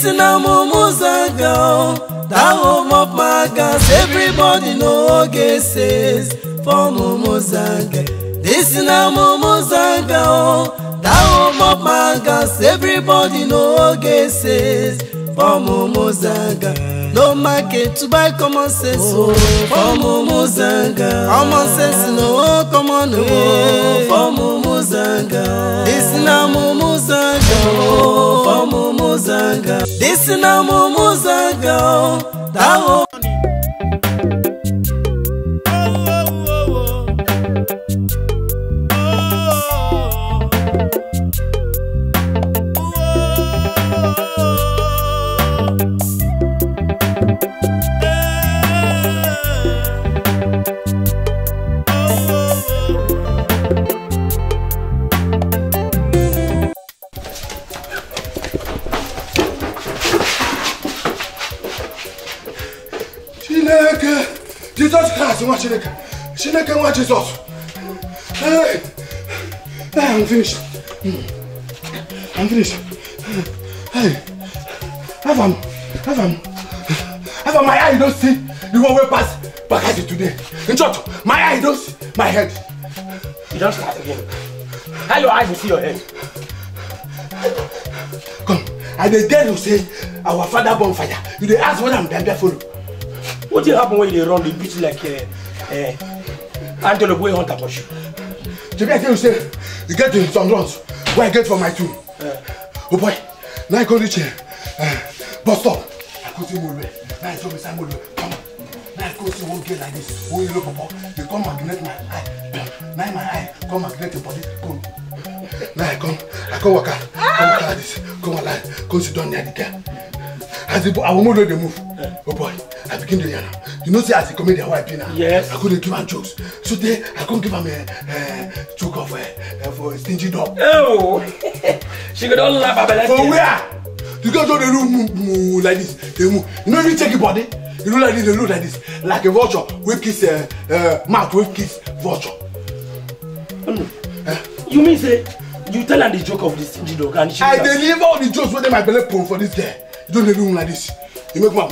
This is now Mumuzanga, that home of my gas. Everybody know guesses for Mumuzanga. This is now Mumuzanga, that home of my gas. Everybody know guesses for Mumuzanga. No market to buy common sense, oh, for Mumuzanga. Common sense, no common way for Mumuzanga. This is now Mumuzanga, oh, for Mumuzanga. This is now Mumuzanga, that whole. Jesus Christ, Chineke, watch Jesus. Hey, I'm finished. I'm finished. Hey, have my eye don't see the one way pass Bakasi today. In church, my eye don't see my head. You don't start again. How your eye will see your head? Come, I dare you say our father bonfire. You dey ask what I'm there follow. What will happen when you run the beach like Antelope way hunter for you? Today I tell you say you get some runs where I get for my two. Oh boy, now I go reach bus stop. I go see Mulwe. Now I told me say Mulwe, come on. Now I go see one girl like this. Oh, you look up, they come magnet my eye. Now my eye come magnet your body. Come. Now I come walk out. Come walk like this. Come alive. Come sit down near the girl. As the I will move the move. Oh boy, I begin to yarn. You know, say as a comedian, why be now? Yes. I couldn't give her jokes. So they, I couldn't give her a joke of for a stingy dog. Oh, she could all laugh about that. For where? You guys don't move like this. They move. You know, if you check your body, you know like this. They look like this, like a vulture. We kiss mouth. We kiss vulture. You mean say you tell her the joke of the stingy dog and she? I deliver all the jokes when they my belly pump for this girl. You don't do like this. You make my.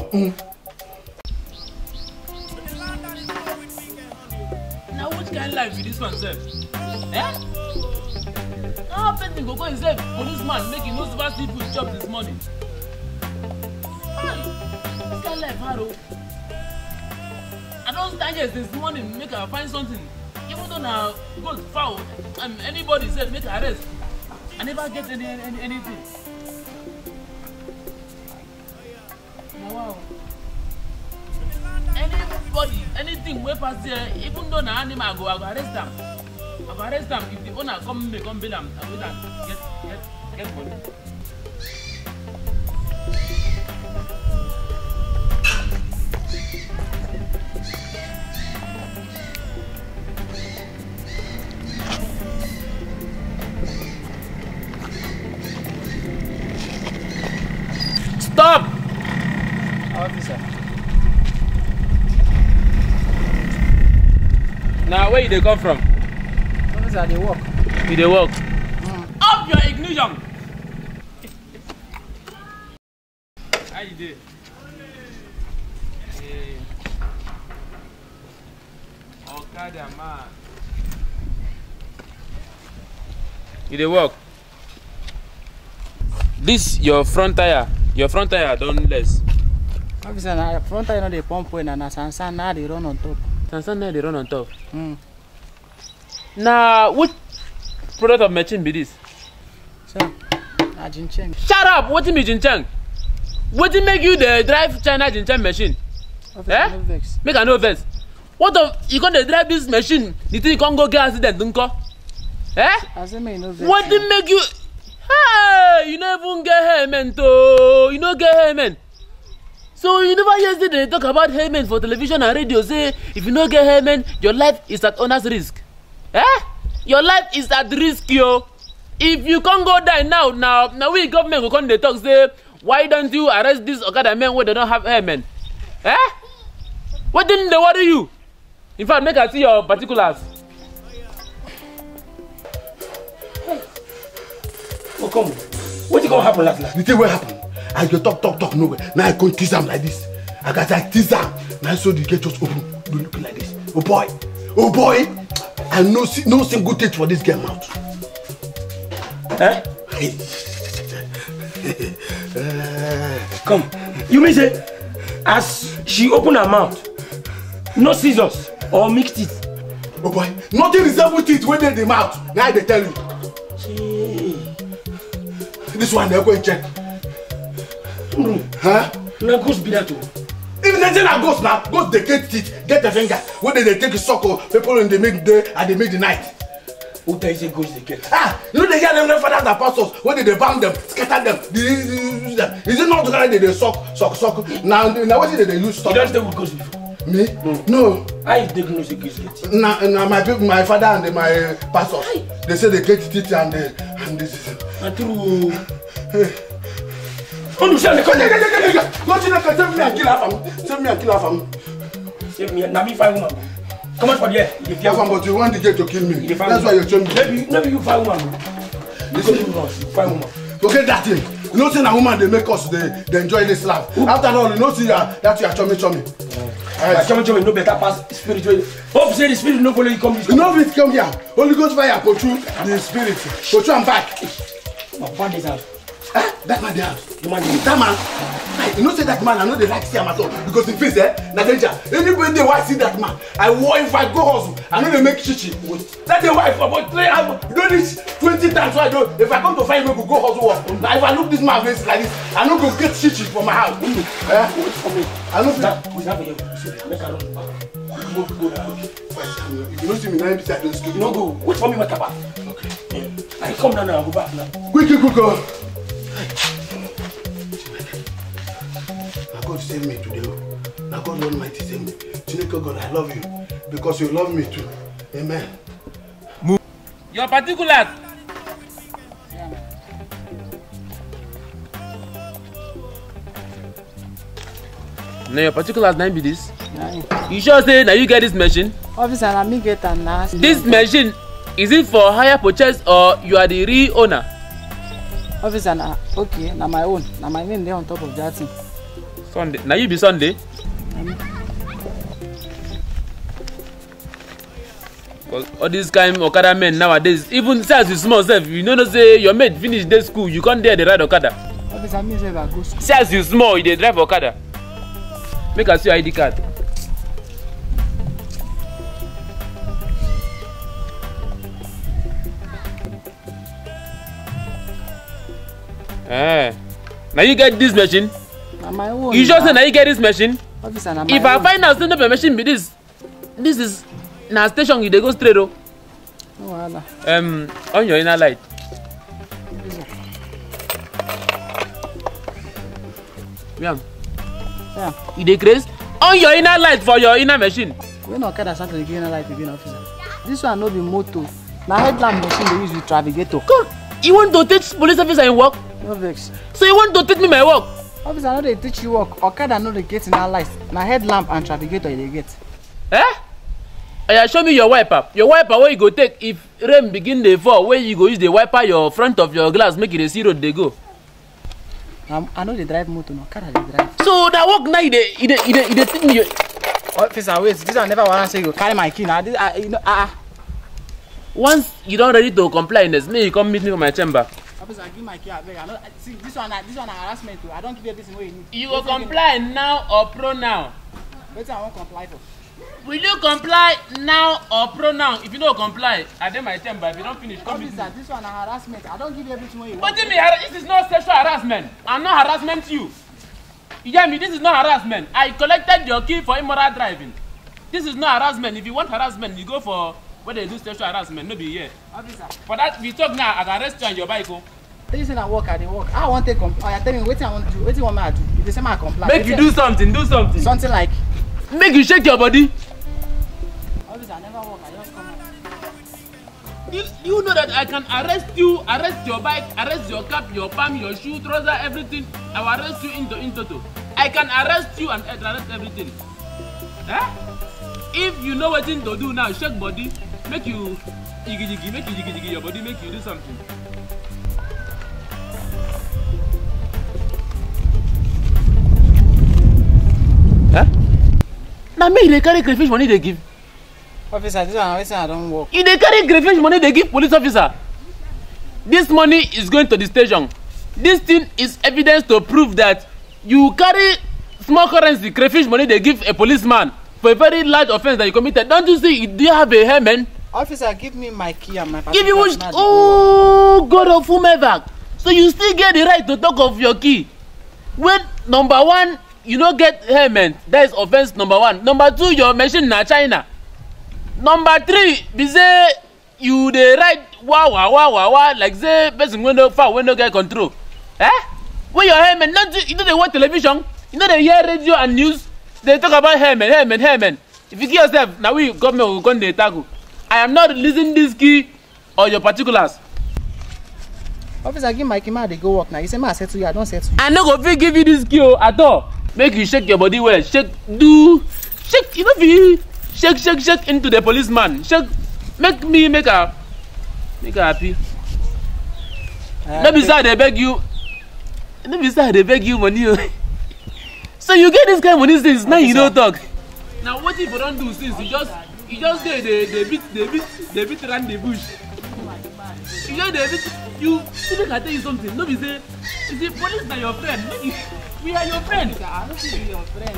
Now which kind of life is this one, sir? Eh? How person go himself, policeman making no super people job this morning? This kind of life, Haro. I don't stand here this morning, make her find something. Even though now goes foul, and anybody said make her arrest. I never get anything. Wow. Anybody, anything we pass here, even though na animal I go arrest them. I go arrest them if the owner come bill them. I go get money. Stop! Officer. Now where you they come from? Officer, they walk. You they walk. Up your ignition! How you do? Hey. Okada man. You they walk. This your front tire. Your front tire don't less. Officer, na front tire no dey pump when na Sansan now they run on top. Sansan now they run on top. Now which product of machine be this? So, na Jincheng. Shut up! What is Jincheng? What did make you the drive China Jincheng machine? Officer, no vex. Make a no vex. What of you gonna drive this machine? You think you can go get accident, don't go? Eh? I say me no vex. What did make you? Hey, you never even get helmet, oh! You don't get helmet. So you never yesterday talk about helmet for television and radio. Say if you don't get helmet, your life is at honest risk. Eh? Your life is at risk, yo. If you can't go die now we government will come to talk say why don't you arrest this Okada men when they don't have helmet? Eh? What didn't they worry you? In fact, make I see your particulars. Oh, come. What's going to happen last night? You think what happened? I go talk nowhere. Now I go tease him like this. I got like tease him. Now so the gate just open. Do looking like this. Oh boy. I no single taste for this girl mouth. Eh? Come. You mean say as she open her mouth, no scissors or mixed teeth? Oh boy, nothing resemble teeth when they in the mouth. Now they tell you. This one they're going to check. Huh? No ghost be that too. If they say that ghost now, ghost they get teeth, get the finger. When they take a sucker, people in the make day and they make the night. Who tell you say ghost they get? You know they hear them fathers and pastors when they bang them, scatter them. Is it not the kind they suck? Now what did they use stop? You don't stay with ghost before. Me? No. I take no say ghost get. Now my father and my pastors, they say they get teeth and this is. And true. Oh, save me and kill her family. Save me, now me find woman. Come on for there. But you want the gate to kill me. That's why you're showing me. Maybe you find woman. Listen to us, you find woman. Forget that thing. You know, saying a woman they make us they enjoy this life. After all, you know, see that you are chummy. Chummy no better pass spiritual. Hope say the spirit no follow you come. You know if it come here, Holy Ghost fire pursue the spirit. Pursue and back. My father's house. That man the house. That man. You know say that man, I know they like see him at all because in face na danger. Anybody they want see that man. If I go hustle, I know they make chichi. That the wife about 3 hours. You don't reach 20 times. So I don't. If I come to find me, go hustle work. Now if I look this man face like this, I know go get chichi for my house. Wait for me. I know that. We have a make a run back. Go. If you don't see me now, I don't skip. No go. Wait for me, what about? Okay. Yeah. I come down now. I go back now. Quick. God save me today. Now God Almighty save me. Chineke God, I love you because you love me too. Amen. Your particulars. Now your particulars nine be this. You sure say now you get this machine? Officer, na me get am now. This machine, is it for hire purchase or you are the real owner? Officer, na okay, na my own. Na my name there on top of that thing. Sunday. Now you be Sunday. All these kind of Okada men nowadays, even as you small self, you know say your mate finish day school, you can't dare the ride Okada. Officer, me say I go school. See as you small, you dey drive Okada. Make us see your ID card. Now you get this machine. My own. You just say now you get this machine. Officer, na my if own. I find out stand up a machine be this is na station you dey go straight. No wahala. On your inner light. Yeah. You dey craze? On your inner light for your inner machine. We no Okada start to give light again, officer. This one no be motor. Na headlamp machine they use with Travigator. Come, you want to teach police officer in work? No vex. So you want to teach me my work? Officer, no dey teach you work. Okada no dey get in that light. Na headlamp and Travigator they get. Show me your wiper. Your wiper where you go take if rain begin dey fall. Where you go use the wiper your front of your glass make it a see road they go. I know they drive motor. No Okada they drive. So that work now you dey teach me. Officer, wait. This one never wanna say you carry my key now. Once you don't ready to comply, next me you come meet me for my chamber. Officer, give my key. I beg. See this one harassment too. I don't give you everything where you need. You will comply now or pro now? Wait till I won't comply for. Will you comply now or pro now? If you don't comply, I dey my chamber. If you don't finish, come meet me. Officer, this one harassment. I don't give you everything where you What want. do you mean? This is not sexual harassment. I'm not harassment you. You hear me? This is not harassment. I collected your key for immoral driving. This is not harassment. If you want harassment, you go for where they do sexual harassment. No be here. Officer, For that, we talk now. I can arrest you on your bike. Oh. tell you say I work, I dey work. I want to comply. Tell me wetin I want to do. Wetin you want me to do? If they say I comply. Make you do something. Do something. something like. Make you shake your body. Officer, I never work. I just come out. You know that I can arrest you, arrest your bike, arrest your cap, your palm, your shoe, trouser, everything. I will arrest you in toto. I can arrest you and arrest everything. If you know what thing to do now, shake body, make you jiggy your body, make you do something. Now me they carry crayfish money they give. Officer, this one I don't work. You they carry crayfish money they give police officer. This money is going to the station. This thing is evidence to prove that you carry small currency crayfish money they give a policeman for a very large offense that you committed. Don't you see? Do you have a hairman? Officer, give me my key and my passport. Give you which? Oh, God of whomever. So you still get the right to talk of your key. When number one, you don't get hairman. That is offense number one. Number two, your machine na China. Number three, be say you dey write wow like say person wey no far wey no get control. When your hairman, you know they watch television, you know they hear radio and news. They talk about hairman. If you give yourself, now we government will come dey tackle. I am not releasing this key or your particulars. Officer, give my key, man, they go work now. You say, man, I settle you, I don't settle you. I no go fit give you this key at all. Make you shake your body well. Shake, you know, shake into the policeman. Shake, make her happy. Maybe sir, they beg you. Maybe sir, they beg you money. So you get this kind of money since now you don't talk. Now what if you don't do since you just they beat around the bush. You know you can tell you something. No be say, you see police are your friend. We are your friend. I don't think we are your friend.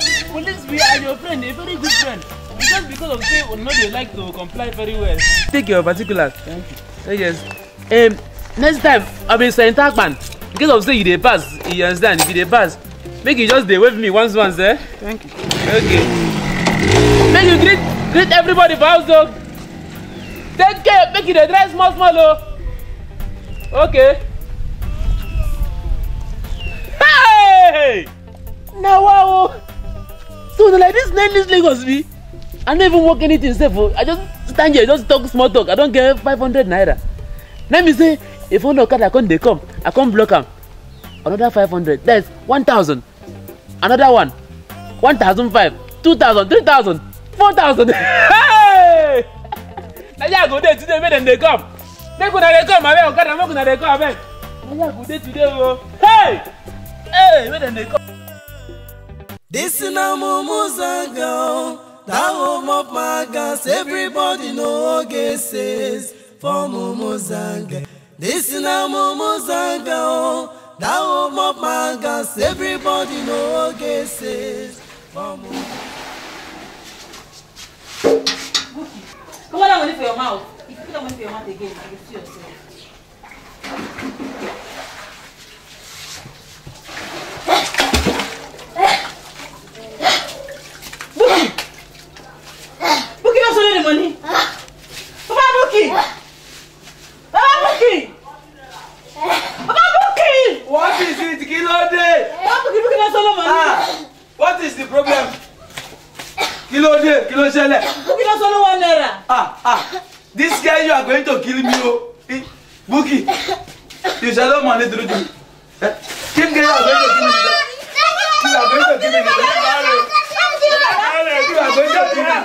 See, police, we are your friend, a very good friend. Just because of say, no, they like to comply very well. Take your particulars. Thank you. Yes. Next time I'll be saying Takman. Because of say you dey pass, you understand? If you dey pass, make you just dey wave me once, eh? Thank you. Okay. Make you greet everybody for house though. Take care, make you dey dry small oh. Okay. Hey! Now wow. So like this nameless Lagos be. I don't even work anything safe. I just stand here, just talk small talk. I don't get 500 naira. Let me say, if one card I can't block them. Another 500. That's 1,000. Another one. 1,005. 2,000. 3,000. 4,000. Hey! Now you go there today, make them they come. Make they come, I beg. I'm not gonna they come, I beg. Now you go there today, oh. Hey! Hey, make them they come. This is now Mumuzanga, the home of my gas. Everybody know guesses for Mumuzanga. This is now Mumuzanga, the home of my gas. Everybody know guesses for Mumuzanga. Come on, money for your mouth. If you put that money for your mouth again, you will see yourself. Bookie, don't show the money. Papa Bookie. What is it, Kilo Day? Papa Bookie, don't show the money. What is the problem? Kilo Day, Kilo Shele. Bookie, don't show 1 naira. This guy, you are going to kill me, oh. Bookie, you shall not money to do. Kim guy, you are going to kill me. You are going to kill me. You are going to kill me.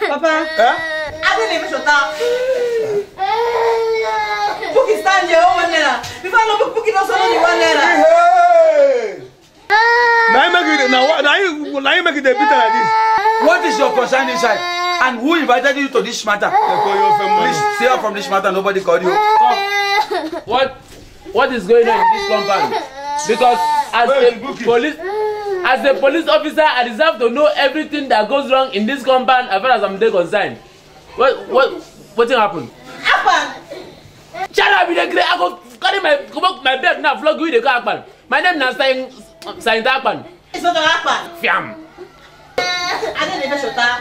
Papa, I didn't even shut up. Bookie stand here, 1 naira. Before I know Bookie don't show me 1 naira. Now you make it a bit like this. What is your concern inside? And who invited you to this matter? Please stay up from this matter. Nobody called you. What is going on in this compound? Because as a police officer, I deserve to know everything that goes wrong in this compound as far as I'm concerned. What happened? Shut up, you the I go carry my bed now, vlog you the car. My name is Saint Akpan. It's not an Akpan. Fiam. I didn't even shut up.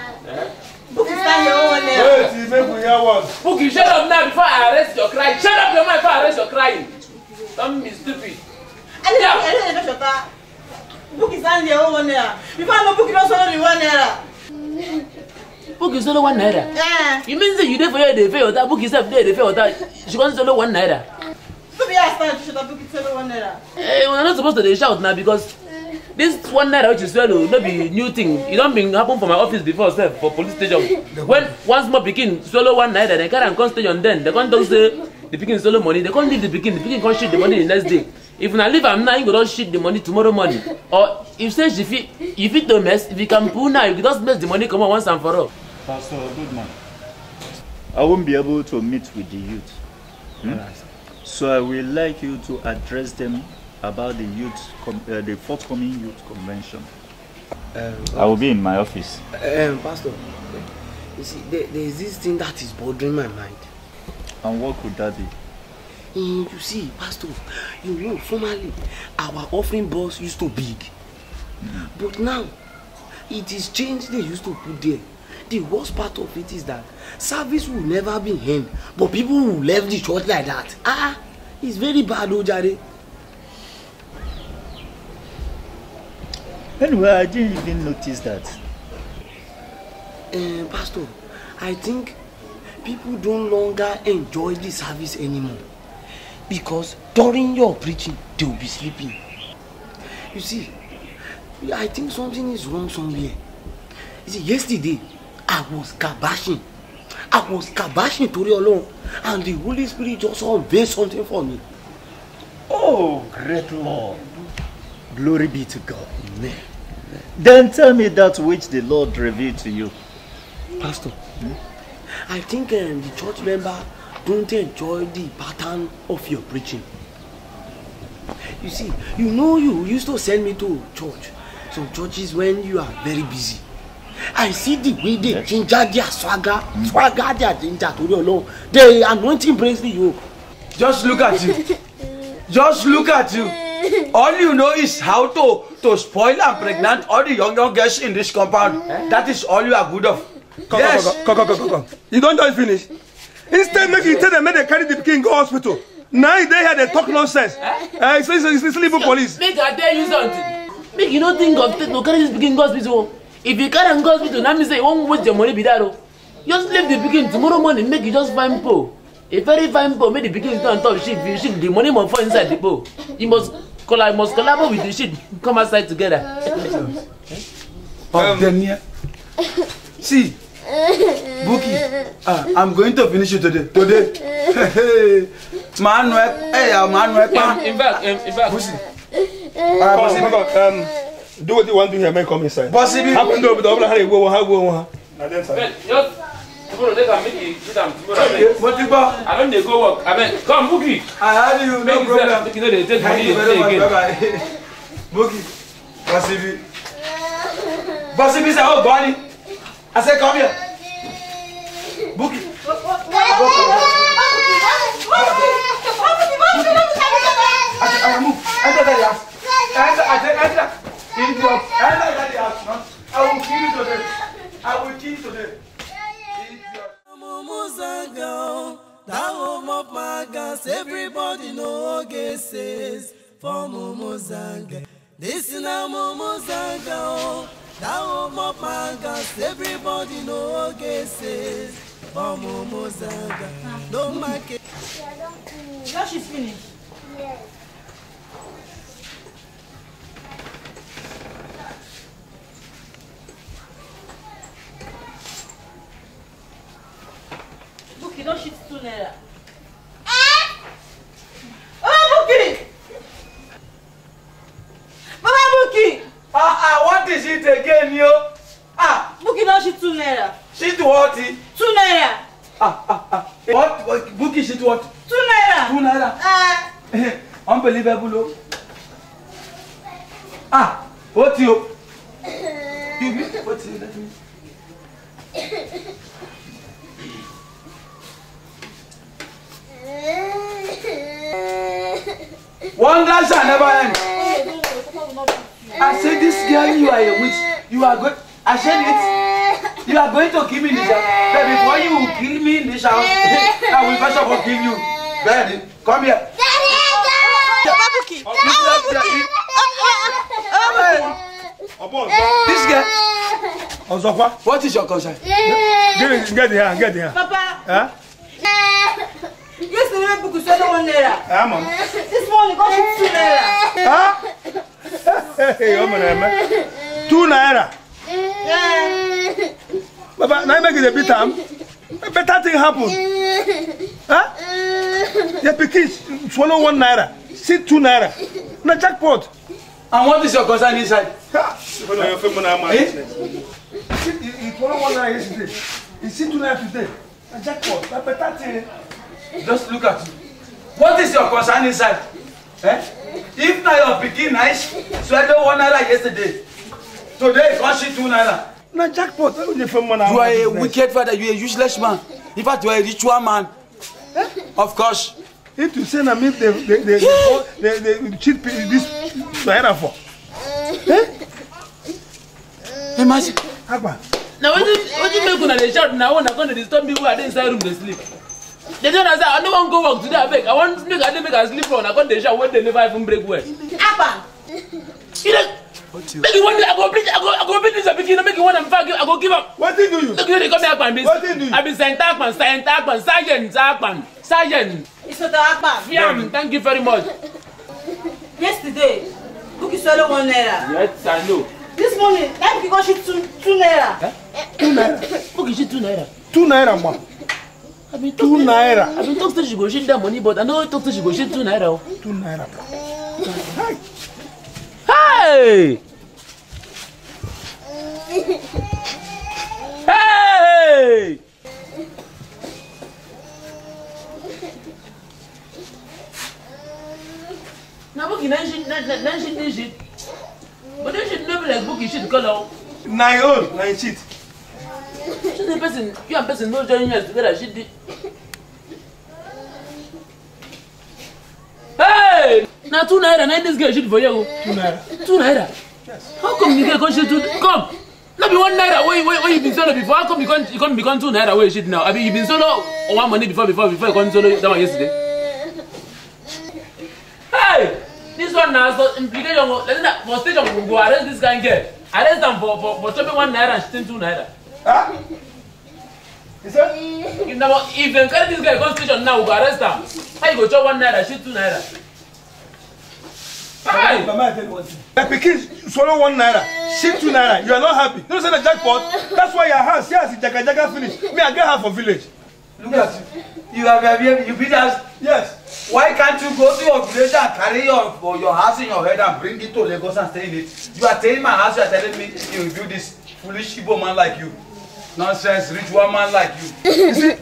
Bookie stand here, 1 naira. Bookie, shut up now before I arrest your crying. Shut up your mind before I arrest your crying. Don't be stupid. I didn't even shut up. Bookie stand here, 1 naira. Before I know Bookie don't show me 1 naira. Bookie solo 1 naira. Yeah. You mean say you dey for here dey pay water? Bookie sef dey pay water. She can't solo 1 naira. So be I stand to shut up. Bookie solo 1 naira. Hey, we're not supposed to dey shout now because this 1 naira which is swallow no be new thing. It don't been happen for my office before, sef, for police station. When one small pikin swallow 1 naira, they carry and come station then. They can't talk say the pikin swallow money. They can't leave the pikin. The pikin can't shoot the money the next day. If una leave am now, you go don shit the money tomorrow morning. Or if say she fit, you fit to mess. If you can pull now, you just mess the money come on once and for all. Pastor, good man. I won't be able to meet with the youth. So I will like you to address them about the the forthcoming youth convention. I will be in my office. Pastor, you see, there is this thing that is bothering my mind. And what could that be? You see, Pastor, you know, formerly our offering box used to big, but now it is changed. They used to put there. The worst part of it is that service will never be end, but people will leave the church like that. It's very bad, Ojare. Anyway, I didn't even notice that. Pastor, I think people don't longer enjoy the service anymore because during your preaching they will be sleeping. You see, I think something is wrong somewhere. You see, yesterday I was kabashing to the Lord, and the Holy Spirit just unveiled something for me. Oh, great Lord. Glory be to God. Amen. Then tell me that which the Lord revealed to you. Pastor, I think the church member don't enjoy the pattern of your preaching. You see, you know you used to send me to church. Some churches when you are very busy. I see the way they ginger their swagger their ginger to the Lord. The anointing breaks the yoke. Just look at you. Just look at you. All you know is how to spoil and pregnant all the young girls in this compound. That is all you are good of. Come. You don't just finish. Instead, make you tell them they carry the king go hospital. Now they here they talk nonsense. It's leaving police. Make I tell you something. Make you don't think of to carry this king go hospital. If you carry him go hospital, now me say you won't waste your money be that. Just leave the pikin tomorrow morning. Make you just find po. A very fine po. Make the pikin stand on top shit. If you shit, the money must fall inside the po. You must collaborate with the shit. Come outside together. See, Buki, I'm going to finish you today. In fact, Busi. Do what you want to hear, man. Come inside. Possibly. Happen to go. just tomorrow they can make it sit down tomorrow. I don't dey go work. I mean, come Buki. I have you, no problem. You know they take money Bye again. bye. Buki, Possibly. Possibly say, oh, Bonnie. I said, come here. Buki. I move. Enter the house. Enter. Enter the house. I will kill you today. I will kill you today. Mumuzanga, that home of my gas, everybody know says for Mumuzanga. This is now Mumuzanga, that home of my gas, everybody know says for Mumuzanga. Don't make it. Now she's finished. Yes. Buki, don't shit too near. Oh, Buki! Mama Buki! What is it again, yo? Buki, don't shit too near. Shit what? 2 naira. What? Buki shit what? 2 naira. 2 naira. Unbelievable. What you? What's it? Let me. Wonder shall never end. I said, this girl, you are a witch. You are good. I said it. You are going to kill me in this house. But before you kill me in this house, I will first of all kill you. Daddy, come here. This girl. What is your concern? Get here. Papa. Yesterday, Buki said 1 naira. Mom. This morning, go shit 2 naira. Hey, 2 naira. Yeah. Baba, now make it a bit time. A better thing happen. The pikin swallow 1 naira. See 2 naira. Na jackpot. And what is your concern inside? It's 1 naira yesterday. It's 2 naira today. Na jackpot. Na better thing. Just look at you. What is your concern inside? Eh? If now your pikin nice, swallow 1 naira yesterday. Today, you can't shit 2 naira. Na jackpot. You are a wicked father. You are a useless man. In fact, you are a ritual man. Of course. If you say na me they cheat this naira for. Imagine. Agba. Now what you make una dey shout now when I come to disturb me who are inside room they sleep. They don't understand. I don't want to go work today. I beg. I want make I sleep on. I come dey shout when they never even break well. Abba. You know. Make it one day. I go beat this a pikin. Make it one and fuck you. I go give up. What did you? Look, they come here and this. What did you? I be Sergeant Akpan. It's not Abba. Yeah, thank you very much. Yesterday, Bookie swallowed 1 naira. Yes, I know. This morning, that Bookie got shit 2 naira. 2 naira. Bookie shit 2 naira. 2 naira, ma. I been 2 naira. I been talk to she go shit that money, but I know talk to she go shit 2 naira. 2 naira. Hey! Hey! Now Bookie, then shit. But then shit never like Bookie shit color. Na your own, na shit. She's the person, you and person no join us together. She did. Hey! Now 2 naira, now this girl shit for you. 2 naira. 2 naira. Yes. How come you get shit to come? Not be 1 naira. Where you been solo before? How come you can't become 2 naira? Where shit now? I mean you been solo 1 money before you come solo that one yesterday. Hey! This one now so implication. Let's for station we go arrest this guy girl. Arrest them for chopping 1 naira and shitting 2 naira. Huh? Is that? If they carry this guy to station now, we go arrest him. How you go chop 1 naira, shit 2 naira? Hey! Mama, I tell you one thing. Like pikin swallow 1 naira, shit 2 naira. You are not happy. You don't say the jackpot. That's why your house, yes, jaga finish. Me, I get half of village. Look at you. You beat us. Yes. Why can't you go to your village and carry your house in your head and bring it to Lagos and stay in it? You are taking my house, you are telling me you do this foolish Igbo man like you. Nonsense, ritual man like you. You see,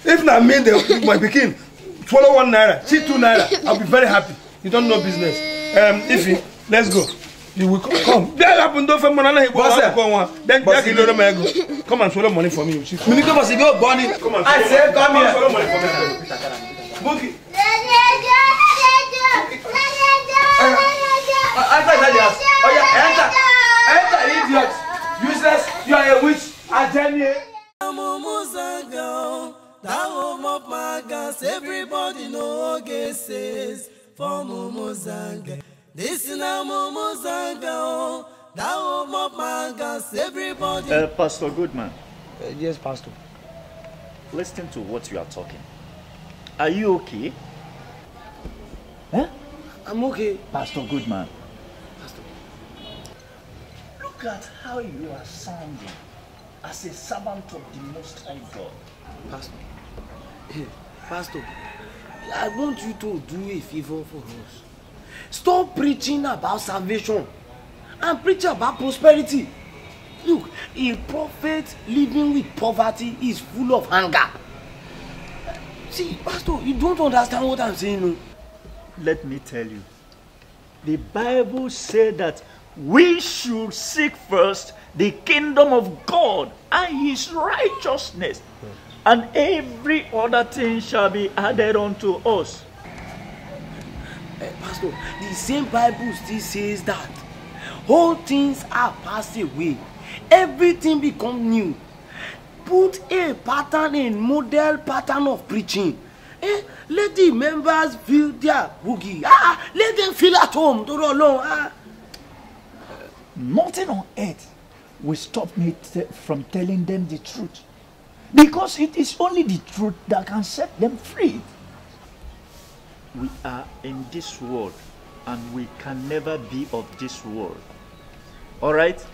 if not me, my pikin swallow 1 naira, shit 2 naira, I'll be very happy. You don't know business. Ify, let's go. You will come. That happened to come on. Then come and swallow money for me. I said, come here. Swallow money for me. Bookie. Enter, idiot. Useless. You are a witch. I tell you. That home of my gas, everybody know says for Mumuzanga. This is now Mumuzanga. That home of my gas, everybody. Pastor Goodman. Yes, Pastor. Listen to what you are talking. Are you okay? Huh? I'm okay. Pastor Goodman. Pastor. Look at how you are sounding as a servant of the Most High God. Pastor. Pastor, I want you to do a favor for us. Stop preaching about salvation and preach about prosperity. Look, a prophet living with poverty is full of anger. See, Pastor, you don't understand what I'm saying. No? Let me tell you. The Bible said that we should seek first the kingdom of God and his righteousness, and every other thing shall be added unto us. Pastor, the same Bible still says that all things are passed away, everything becomes new. Put a pattern, a model pattern of preaching. Let the members feel their boogie. Let them feel at home. Nothing on earth will stop me from telling them the truth, because it is only the truth that can set them free. We are in this world and we can never be of this world. All right?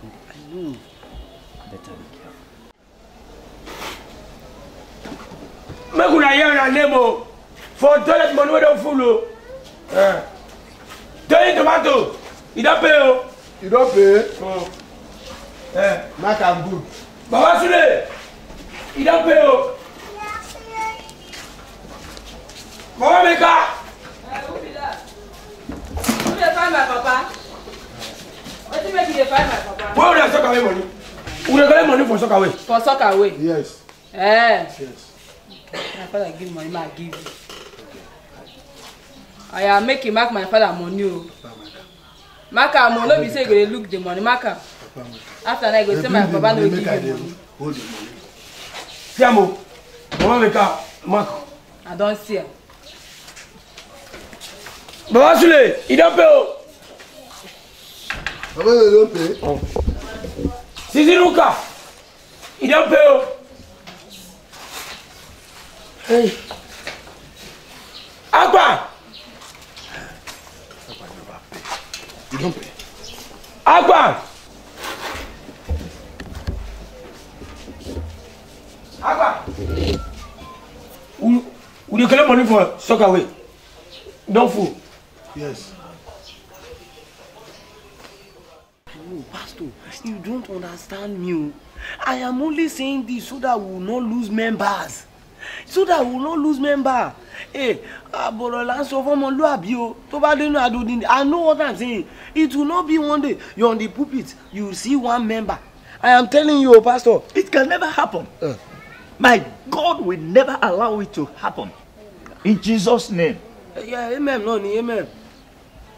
I know. Better be careful. Make una hear una name o. For toilet money we don't follow. Tell tomato. You don't pay. Oh. You don't pay? Oh. Mark am good. Baba Sule. You don't pay. Oh. Mama Meka. Who be that? Who dey find my papa? Wetin make you dey find my papa? Where would I suck away money? Would I collect money for suck away? For sock away. Yes. Yes. My father give money, I give you. I am making mark my father money. Mark am no be say you go dey look the money, mark am. After that, you go say my papa no give you money. Hold the money. Tiamo. Mama Meka. Mark. I don't see am. Baba Sule. You don't pay. Oh. Papa, you don't pay? Oh. Sisi Luka. You don't pay. Oh. Hey. Agba. You don't pay. Agba. Agba. We collect money for sock away. Don't fool. Yes. No, Pastor, you don't understand me. I am only saying this so that we will not lose members. So that we will not lose members. Hey, I know what I'm saying. It will not be one day you're on the pulpit, you will see one member. I am telling you, Pastor. It can never happen. My God will never allow it to happen. In Jesus' name. Yeah, amen, no, amen.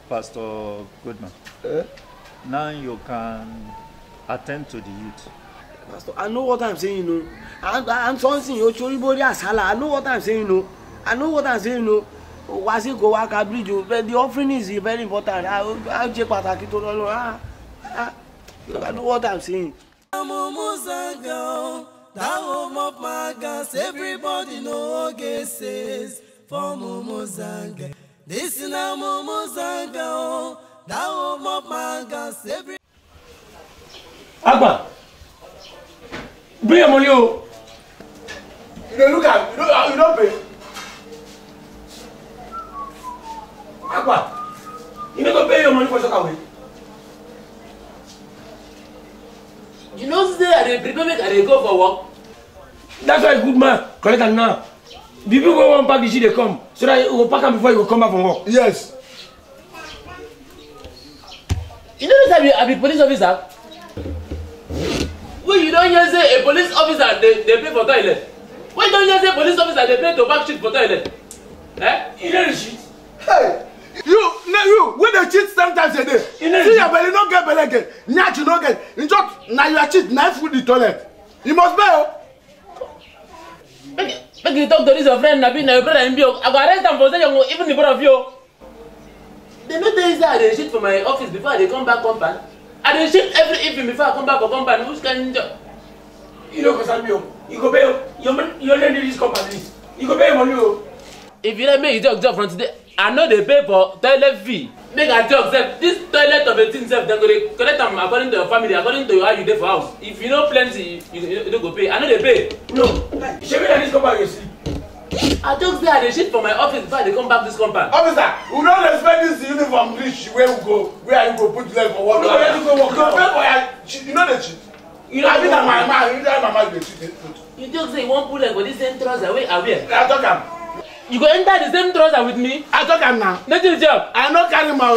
Pastor Goodman, now you can attend to the youth. Pastor, I know what I'm saying, you know. I'm something, you I know what I'm saying, you know. I know what I'm saying, you know. Was it go work at bridge? But the offering is very important. I'll check what I know what I'm saying. That home of my gas, everybody know says for Mumuzanga. This is now Mumuzanga. That home of my gas, every Agba. Bring your money. Oh. You don't look at you don't pay. Agba. You need to pay your money for sock away. You know, say I dey prepare make I dey go for work. That's why a good man collect am now. The people go one pack the shit they come so that you will pack them before you go come back from work. Yes. You know this I be police officer. When you don't hear say a police officer they pay for toilet. When you don't hear say police officer they pay to back shit for toilet. Eh? You know the shit. Hey, you when they cheat sometimes a day. See your belly not get belly again. Nyach you not get. In just now you are cheat knife food the toilet. You must pay. Make you talk to this your friend Nabi na your brother in Bio. I go arrest them for saying even the both of you. They know they say I dey shit for my office before I dey come back compound. I dey shit every evening before I come back for compound. Which kind job? You know concern me. You go pay your money. You only need this company. You go pay your money. If you let me you talk from today, I know they pay for toilet fee. Make I talk sef. This toilet of 18 sef, dem go dey collect am according to your family, according to how you dey for house. If you know plenty, you don't go pay. I know they pay. No. Show me that this compound you see. I just say I dey shit for my office before I dey come back this compound. Officer, we don't expect this uniform reach where we go, where you go put leg for work. No, where you go work. You pay for your, you know the cheat. You know I think that my man, you know my man dey cheat. you just say you wan put leg for this same trouser wey I wear. I talk am. You go enter the same trouser with me. I talk am now. Nothing job. I no carry my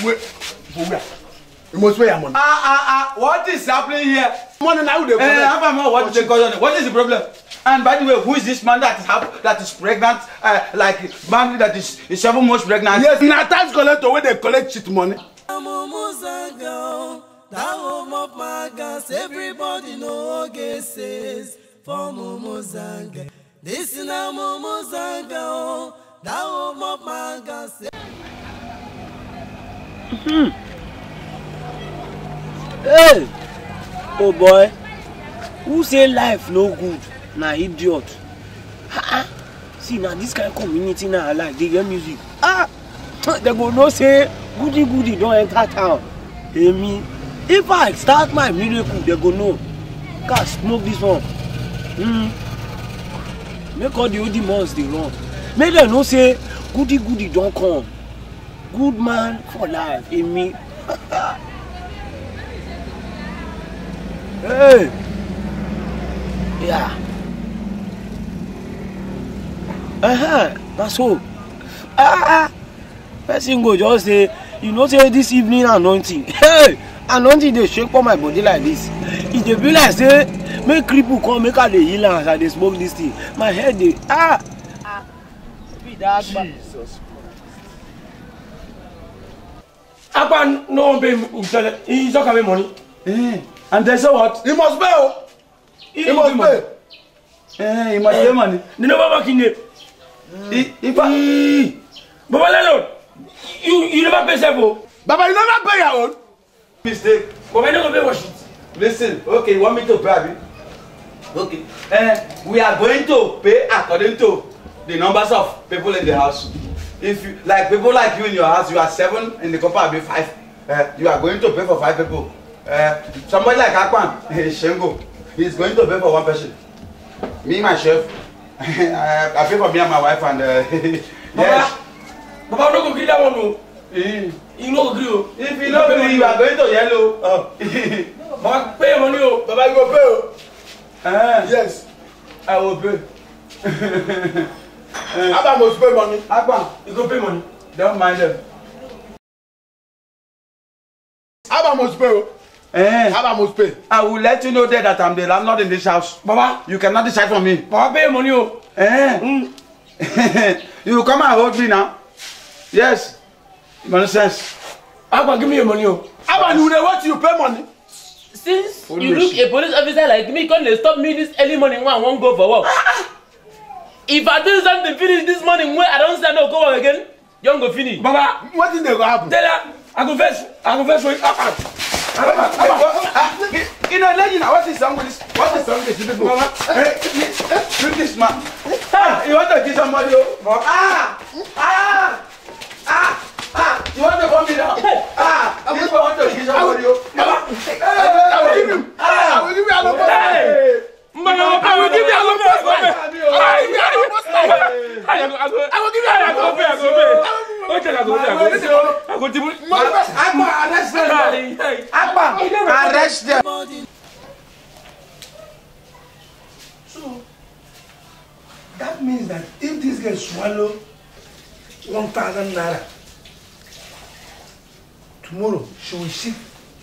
wait for where? You must pay your money. What is happening here? Money now they What is the problem? And by the way, who is this man that is pregnant? Like man that is 7 months pregnant? Yes, na tax collector where they collect cheat money. Mumuzanga. That home of my gas, everybody know says for Mumuzanga. This is now Mumuzanga. That home of my gas. Hey! Oh boy, who say life no good? Na idiot. See, now this kind of community now I like, they get music. They go no say goody don't enter town. Hey me, if I start my miracle, they go no. Can't smoke this one. Make all the old demons they run. Make them no say goody don't come. good man for life. Emi. Hey. Yeah. That's all. Person go just say, you know, say this evening anointing. Hey, anointing they shake for my body like this. If they be like say, make cripple come, make her the healer as I they smoke this thing. My head they be that Jesus. Akpan no pay himself. He talk about money. And they say what? He must pay. He must pay. He must pay money. They never work in it. Baba Leno, you never pay self. Baba, you never pay your own. Mistake. Baba, you never pay what shit. Listen, okay, you want me to pay? Okay. We are going to pay according to the numbers of people in the house. If you like people like you in your house, you are 7 in the company, be 5. You are going to pay for 5 people. Somebody like Akpan, Shengo, he is going to pay for 1 person. Me, my chef, I pay for me and my wife and yes. Baba, no go gree that one, no. You no go gree. If you no gree, you are going to yellow. Baba, pay money, oh. Baba, you go pay. Yes. I will pay. Abba must pay money. Akpan, You go pay money. don't mind them. Abba must pay. Abba must pay. I will let you know that I'm the landlord in this house. Baba, You cannot decide for me. Baba, pay money, oh. You come and hold me now. Yes. Nonsense. Akpan, give me your money, oh. Abba, you know what you pay money? Since you look a police officer like me, come they stop me this early morning when I won't go for work. If I do something finish this morning when I don't stand up go work again, you don't go finish. Baba, What is going to happen? tell her, I go first for you. You know, what is wrong with this? What is wrong with this people? Mama, look this man. You want to kill somebody? You want to come me down? This one want to kill somebody? I will give him. I will give you a lot of money. I will give you a lot of money. Arrest them. So that means that if this guy swallow 1,000 naira, tomorrow she will see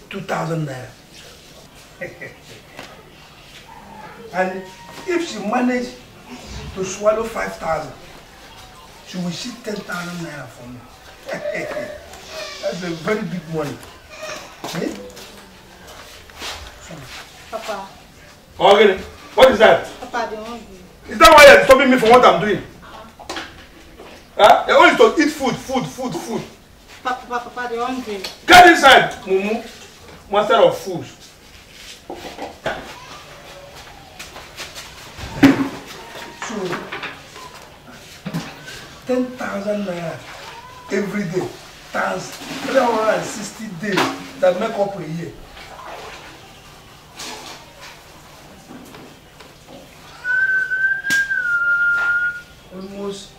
2,000 naira. And if she manage to swallow 5,000, she will see 10,000 naira for me. That's a very big money. Eh? Papa, Okay, what is that? Papa, they hungry. Is that why you're stopping me from what I'm doing? Huh? You're always to eat food. Papa, they hungry. Get inside, Mumu, master of food. So, 10,000 naira every day times 360 days that make up a year. Almost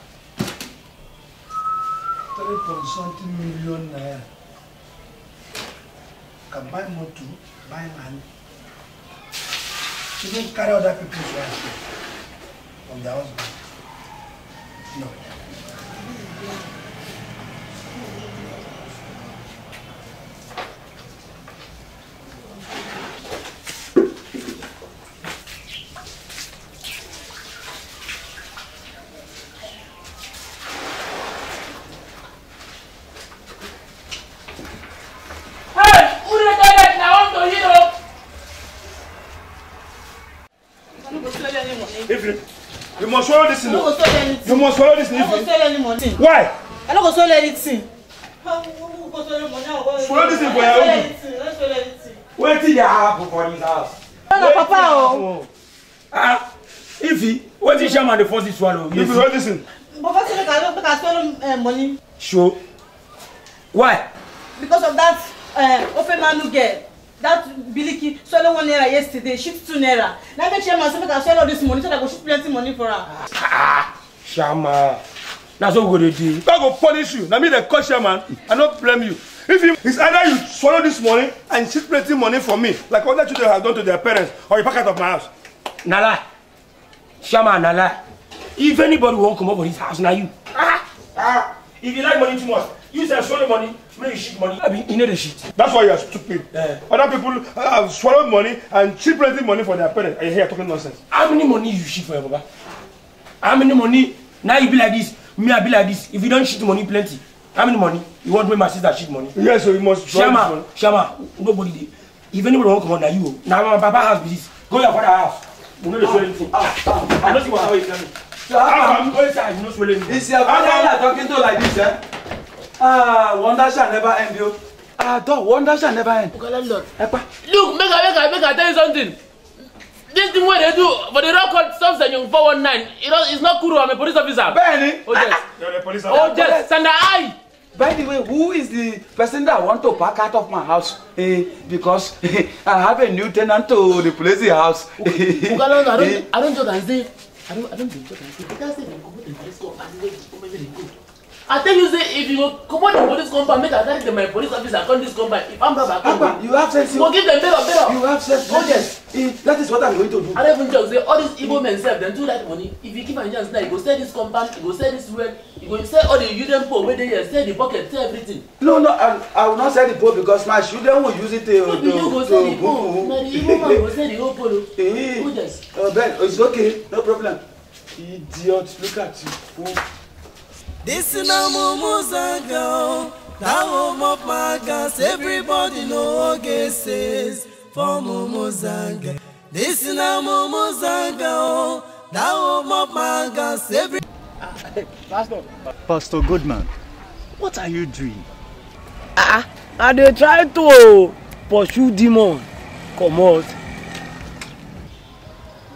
3.something million naira. Can buy motor, buy land. She don't carry other people's wives from their husband. No. You must swallow this thing. You must swallow this thing. Why? I don't go swallow anything. Swallow this thing for your own. Wait till you happen for this house. No, Papa. If he, what is Shaman the first swallow? If you swallow this thing. Papa said I don't swallow money. Sure. Why? Because of that Ofemanu girl. That Biliki swallow 1 naira yesterday, shift 2 naira. Now make Shama say I swallow this money so I go shift plenty money for her. Shama. That's what we're going to do. God will punish you. Now me the coach man, I don't blame you. If you, it's either you swallow this money and keep plenty money for me, like other children have done to their parents, or you pack out of my house. Nala. Shama, Nala. If anybody won't come over this house, now you. If you like money too much, you say swallow money, make you shit money. I mean, you know the shit. That's why you are stupid. Other people have swallowed money and cheap plenty money for their parents, and you're here talking nonsense. How many money you shit for your baba? How many money? Now you be like this, me I be like this. If you don't shit money plenty, how many money? You want to make my sister shit money? Yes, so you must. Shama, nobody. If anybody won't come on, now you. Now my papa house be this. Go to your father's house. You know the swelling thing. I don't see what you tell me. So I'm going to you know swelling. Is your father talking to like this, eh? Wonder shall never end, you. Dog, wonder shall never end. Look, make I tell you something. This thing what they do for the record, something young 419. It's not Kuru. I'm a police officer. Benny. Oh yes. You're a police officer. Oh yes. Sanda I. By the way, who is the person that want to pack out of my house? Because I have a new tenant to replace the house. I don't joke and say. I don't joke and say. Because they come out in police compound. I tell you, say if you come out in police compound, make I carry them my police officer come this compound. If I'm back, Papa, you have sense. We'll give them better. You have sense. Oh yes. That is what I'm going to do. I don't even joke. Say all these Igbo men sell them do that money. If you give a chance now, you go sell this compound, you go sell this well, you go sell all the Udem pole where they here, sell the bucket, sell everything. No, I will not sell the pole because my children will use it to you go sell the pole. Now the Igbo man go sell the whole pole. Oh yes. Ben, it's okay, no problem. Idiot, look at you. This is now Mumuzanga, the home of my gas. Everybody know guesses for Mumuzanga. This is now Mumuzanga, the home of my gas. Pastor Goodman, what are you doing? And they try to pursue demon. Come out.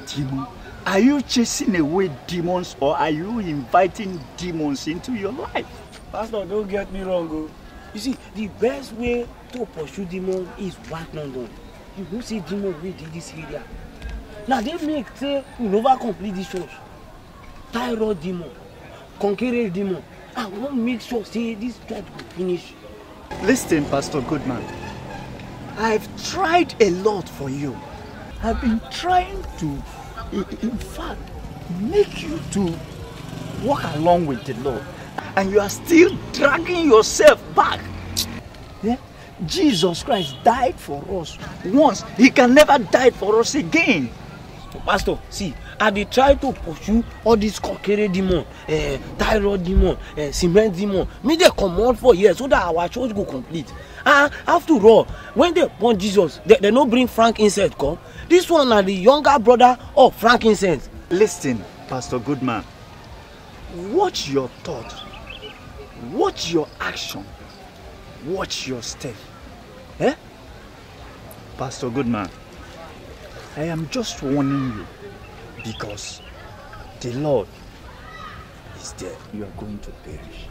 Demon? Are you chasing away demons or are you inviting demons into your life? Pastor, don't get me wrong. Oh. You see, the best way to pursue demons is white London. You go see demons within this area. Now they make say we never complete this church. Thyroid demon, conqueror demon. I want to make sure say this church will finish. Listen, Pastor Goodman. I've tried a lot for you. I've been trying to, in fact, make you to walk along with the Lord. And you are still dragging yourself back. Yeah? Jesus Christ died for us once. He can never die for us again. Pastor, see, I dey try to pursue all these conqueror demon, thyroid demon, cement demon. Me dey comot for here so that our church go complete. After all, when they born Jesus, they no bring frankincense come. This one na the younger brother of frankincense. Listen, Pastor Goodman. Watch your thought. Watch your action. Watch your step. Eh? Pastor Goodman, I am just warning you because the Lord is there. You are going to perish.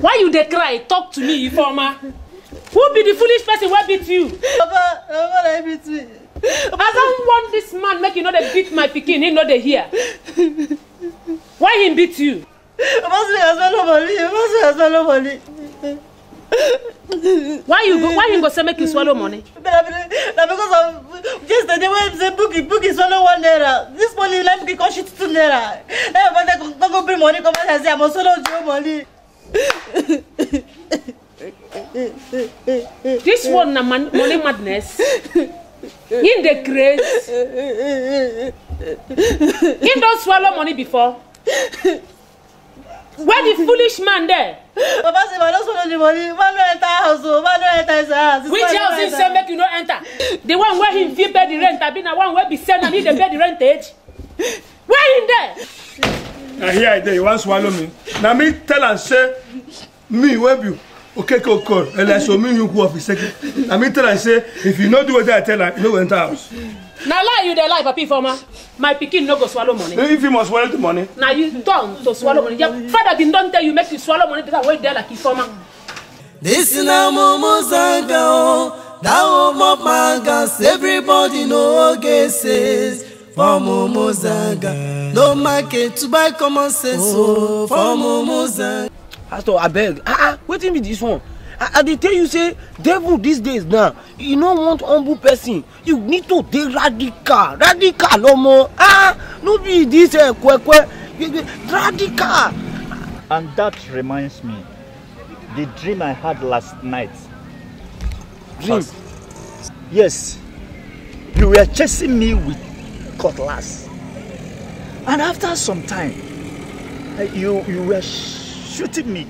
Why you dey cry? Talk to me, Ifeoma. Who be the foolish person wey beat you? Papa, I beat me. I don't want this man make you know they beat my pikin. He know they hear. Why he beat you? Papa say I swallow money. Why you go say make you swallow money? Na because of just the day when say bookie swallow 1 naira. This money like bookie come shit 2 naira. Everybody go bring money come and say I must swallow your money. This one na money madness. In the craze. He don't swallow money before. Where the foolish man there? Papa say, I don't swallow the money. Man no enter house, oh. Man no enter his house. Which house he say make you no enter? The one where he fit pay the rent, I been the one where be send and need to pay the rentage. Where in there? Now here I dey, you want swallow me? Now me tell and say, me where you? Okay, cool. And I show me you go up a second. Now me tell and say, if you not do what I tell her, you no go enter house. Now lie you dey lie, papi former. My pikin no go swallow money. If you must swallow the money. Now you turn to swallow money. Your father been don't tell you make you swallow money that way there like his former. This is now Momozaga, that home of my gas. Everybody know guesses for Momozaga. No market to buy common sense for Momozaga. Pastor, I beg. Wetin be this one? I dey tell you say devil these days now, you no want humble person. You need to dey radical omo. No be this kwekwe. Radical. And that reminds me, the dream I had last night. Dream? Yes. You were chasing me with cutlass. And after some time, you were shooting me.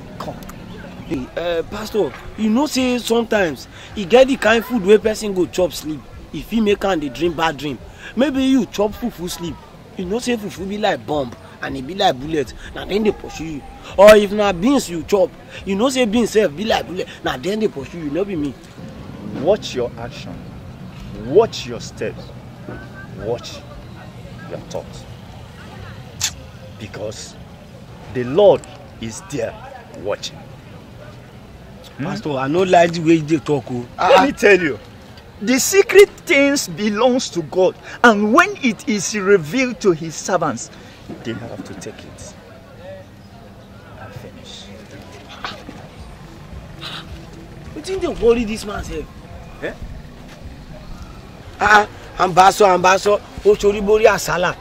Hey, Pastor, you know say sometimes you get the kind food where person go chop sleep. If he make am dey dream bad dream, maybe you chop fufu sleep. You know say fufu be like bomb and it be like bullet. Now then they pursue you. Or if na beans you chop, you know say beans self be like bullet. Now then they pursue you. No be me. Watch your action. Watch your steps. Watch your thoughts. Because the Lord is there watching. Pastor, I no like the way they talk. Let me tell you, the secret things belongs to God, and when it is revealed to his servants, they have to take it and finish. What do you worry this man say? Ambassador, Ochoribori Asala.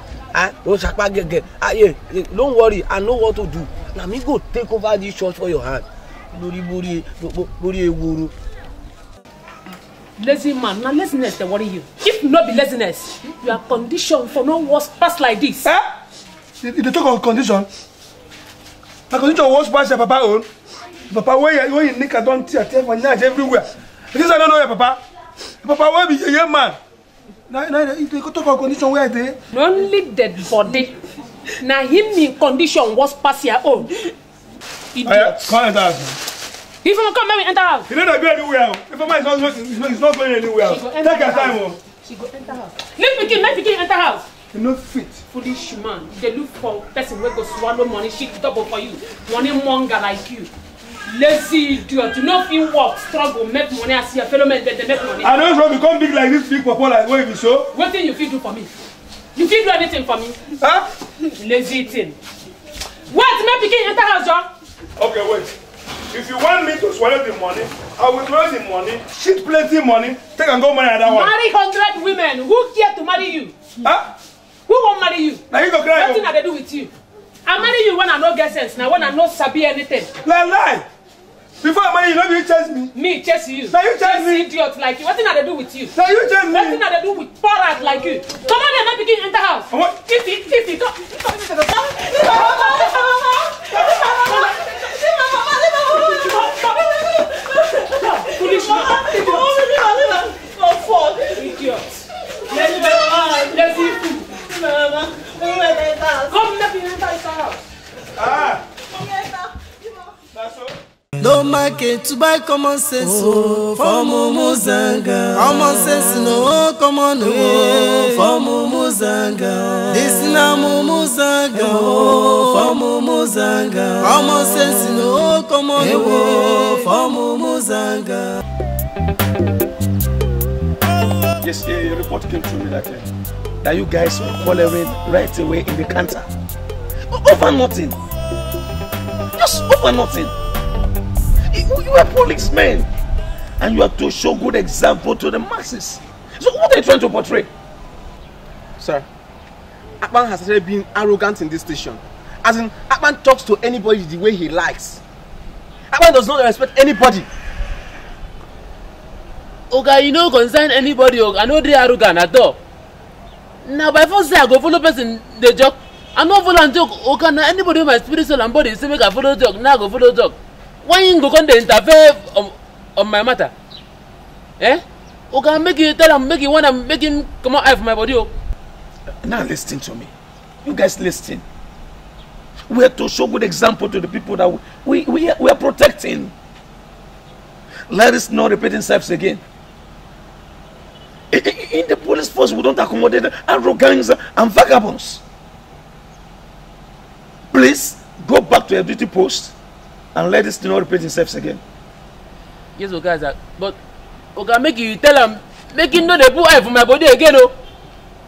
Don't worry, I know what to do. Now me go take over this church for your hand. Lazy man, now laziness they worry you. If not be laziness, you are conditioned for no worse pass like this. You talk of condition. The condition was pass your papa own. Papa where you nick I don't tear for night everywhere. Because I don't know your papa. Papa where be a young man. Now you talk of condition where they only dead body. Now him in condition was pass your own. Idiot. Come enter house. If you come, let me enter house. He not go anywhere. If a man is not going anywhere. Take your time. She go enter house. Let me enter house. You no fit. Foolish man. They look for person who go swallow money, shit double for you. Money monger like you. Lazy idiot. You know if you work, struggle, make money as your fellow men, they make money. I don't want to become big like this big papa like what you show. What thing you feel do for me? You feel do anything for me? Huh? Lazy thing. Wait, make pikin enter house, John. Okay, wait. If you want me to swallow the money, I will swallow the money, shit plenty money, take and go marry another one. Marry 100 women. Who care to marry you? Huh? Who won't marry you? Now you go cry. Nothing that they do with you. I marry you when I no get sense. Now when I no sabi anything. Lie. Before I marry you, no you chase me. Me chase you. Now you chase me. Idiot like you. What thing that they do with you? Now you chase me. What thing that they do with poor rat like you? Come on here, let me begin enter house. What? If it, go. Foolish man. Idiot. Lazy fool. Come let me enter his house. That's all. No market to buy common sense for Momozaga. Common sense no common way for Momozaga. This na Momozaga for Momozaga. Common sense no common way for Momozaga. Yes, a report came to me that you guys were quarreling right away in the canter. Over nothing. Just over nothing. You are policemen, and you have to show good example to the masses. So what are you trying to portray? Sir, Akpan has started being arrogant in this station. As in, Akpan talks to anybody the way he likes. Akpan does not respect anybody. Okay, you know concern anybody. I know they arrogant at all. Now by force say I go follow person they joke. I no follow and talk. Okay, now anybody with my spirit, soul, and body say make I follow talk. Now go follow talk. Why you go come to interfere on my matter? Eh? Okay, make you tell him, make you wanna make him come out from my body. Oh. Now listen to me. You guys listen. We have to show good example to the people that we are protecting. Let us not repeat themselves again. In the police force, we don't accommodate arrogance and vagabonds. Please go back to your duty post and let us not repeat themselves again. Yes, okay, sir. But okay, make you tell him, make him know they put eye for my body again. Oh,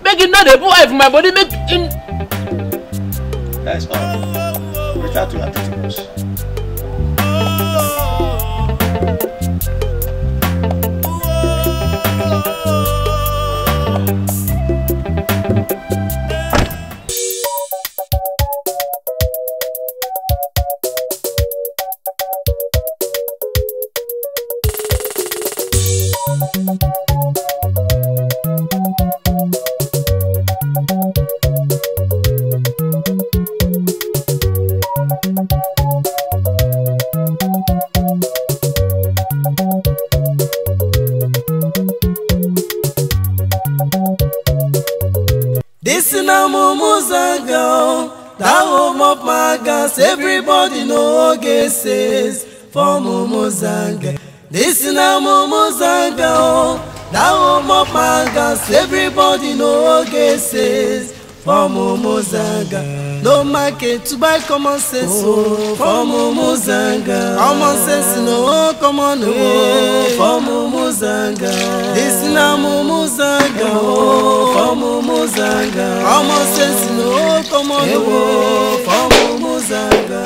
make him know they put eye for my body. Make him. That's all. Return to your duty post. This is now Mumuzanga, the home of my gas. Everybody know says for Mumuzanga. This is now Mumuzanga, the home of my gas. Everybody know says for Mumuzanga. No market to buy common sense, oh, for Mumuzanga. Common sense, no common way for Mumuzanga. This is now Mumuzanga, oh, for Mumuzanga. Common sense, no common way for Mumuzanga.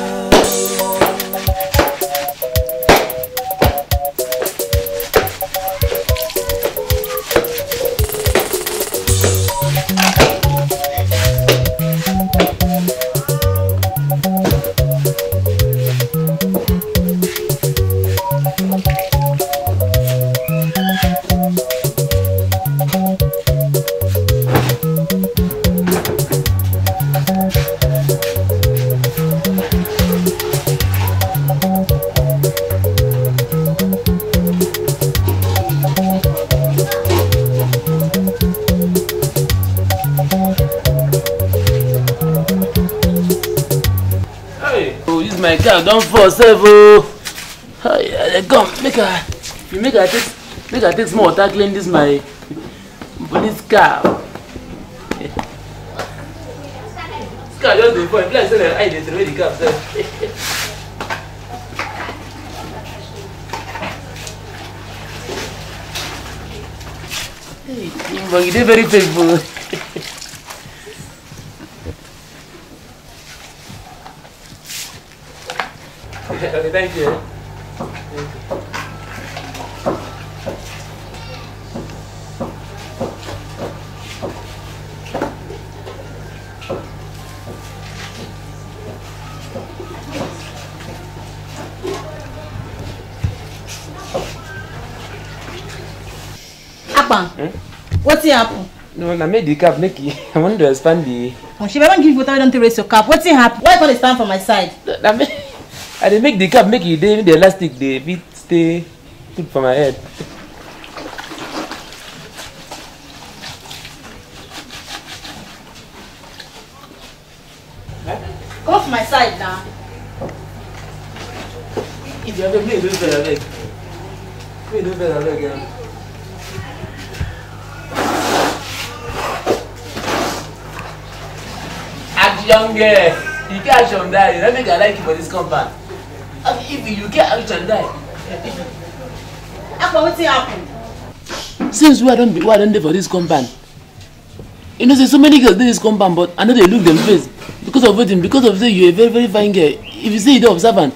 My car don't fall several. Come, make a take small water clean this my police car. This car just the point. Let's say I did ready car. But you did very faithful. Okay, thank you. Apa, what's happened? No, I made the cap, Nikki. I want to expand the. Oh, she never give you water, don't raise your cap. What's happened? Why can't you stand for my side? I dey make the cap make it dey the elastic dey fit stay put for my head. Come off my side now. If you have a play, do it better, beg. Play, do it better, beg. Act younger. You can't show him that. That make I like you for this compound. If you get out and die. Apa, what's happened? Since why don't they for this compound? You know, there's so many girls in this compound, but I know they look them face because of waiting, because of say you're a very, very fine girl. If you say you're observant,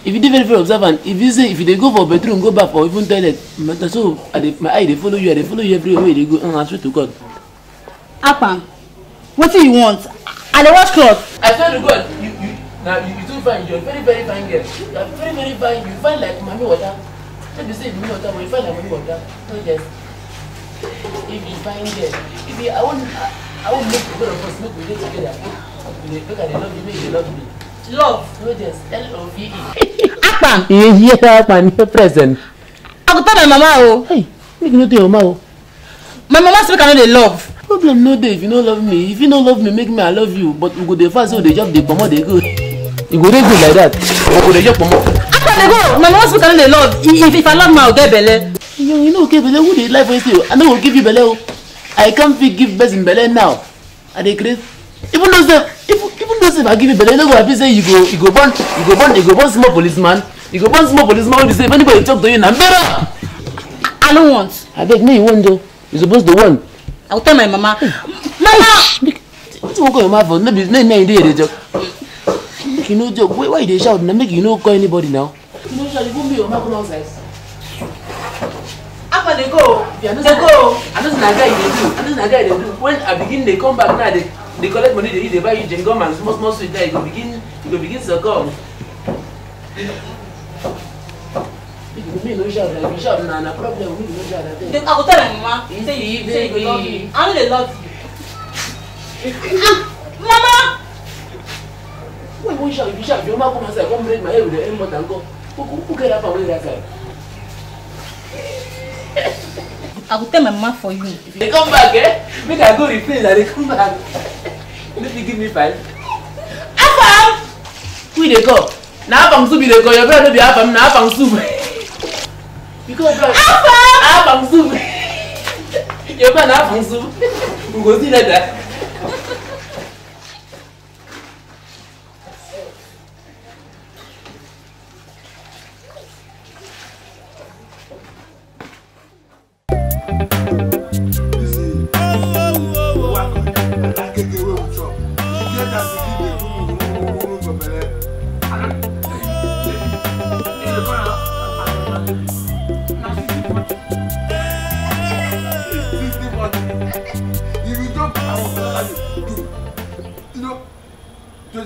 if you do very, very observant, if you say if they go for bedroom, go back or even toilet, so my eye they follow you everywhere they go. I swear to God. Apa, what do you want? And I wash clothes. I swear to God, you too fine. You're a very, very fine girl. You're very, very fine. You fine like mommy water. Let me say mommy water, but you fine like mommy water. No, yes. If you fine girl, I won't make the both of us make we live together. Look at the love you make, they love me. Love? No, just L-O-V-E. Akpan? Yeah, Akpan, you're present. I go tell my mama, oh. Hey, make you no tell your mama. My mama say make I no dey love. Problem no dey if you no love me. If you no love me, make me I love you. But we go dey fast so they just dey comot dey go. You go dey good like that. We go dey just comot. Akpan dey go. My mama say make I no dey love. If I love me, I go get belle. You know okay belle? Who dey lie for you? I no go give you belle. I can't fit give person belle now. I dey create. Even though if I give you belle, you no go happy say you go born small policeman. You go born small policeman wey be say if anybody talk to you na better. I don't want. I beg me you want though. You supposed to want. I will tell my mama. Mama! What you call your mouth for? No be you dey joke. Make you no joke. Why you dey shout? Now make you no call anybody now. You no shout. You put me your mouth outside. After they go. They go. I know na guy dey do. When I begin they come back now they collect money they buy you jengom and small sweet there. You go begin succumb. Me no shout. If you shout na problem. Me no shout. I go tell my mama. Say you love me. I only love you. Mama. Why won't shout? If you shout, your mama come outside. Come break my head with the remote and go. Who get up and wait that side? I will tell my mama for you. If they come back, make I go replace and they come back. Let me give me 5. Afam! Who they call? Now Afam Soup they call. Your brother be Afam. Now Afam Soup. Because Afam Soup. Your brother Afam Soup. We go see like that.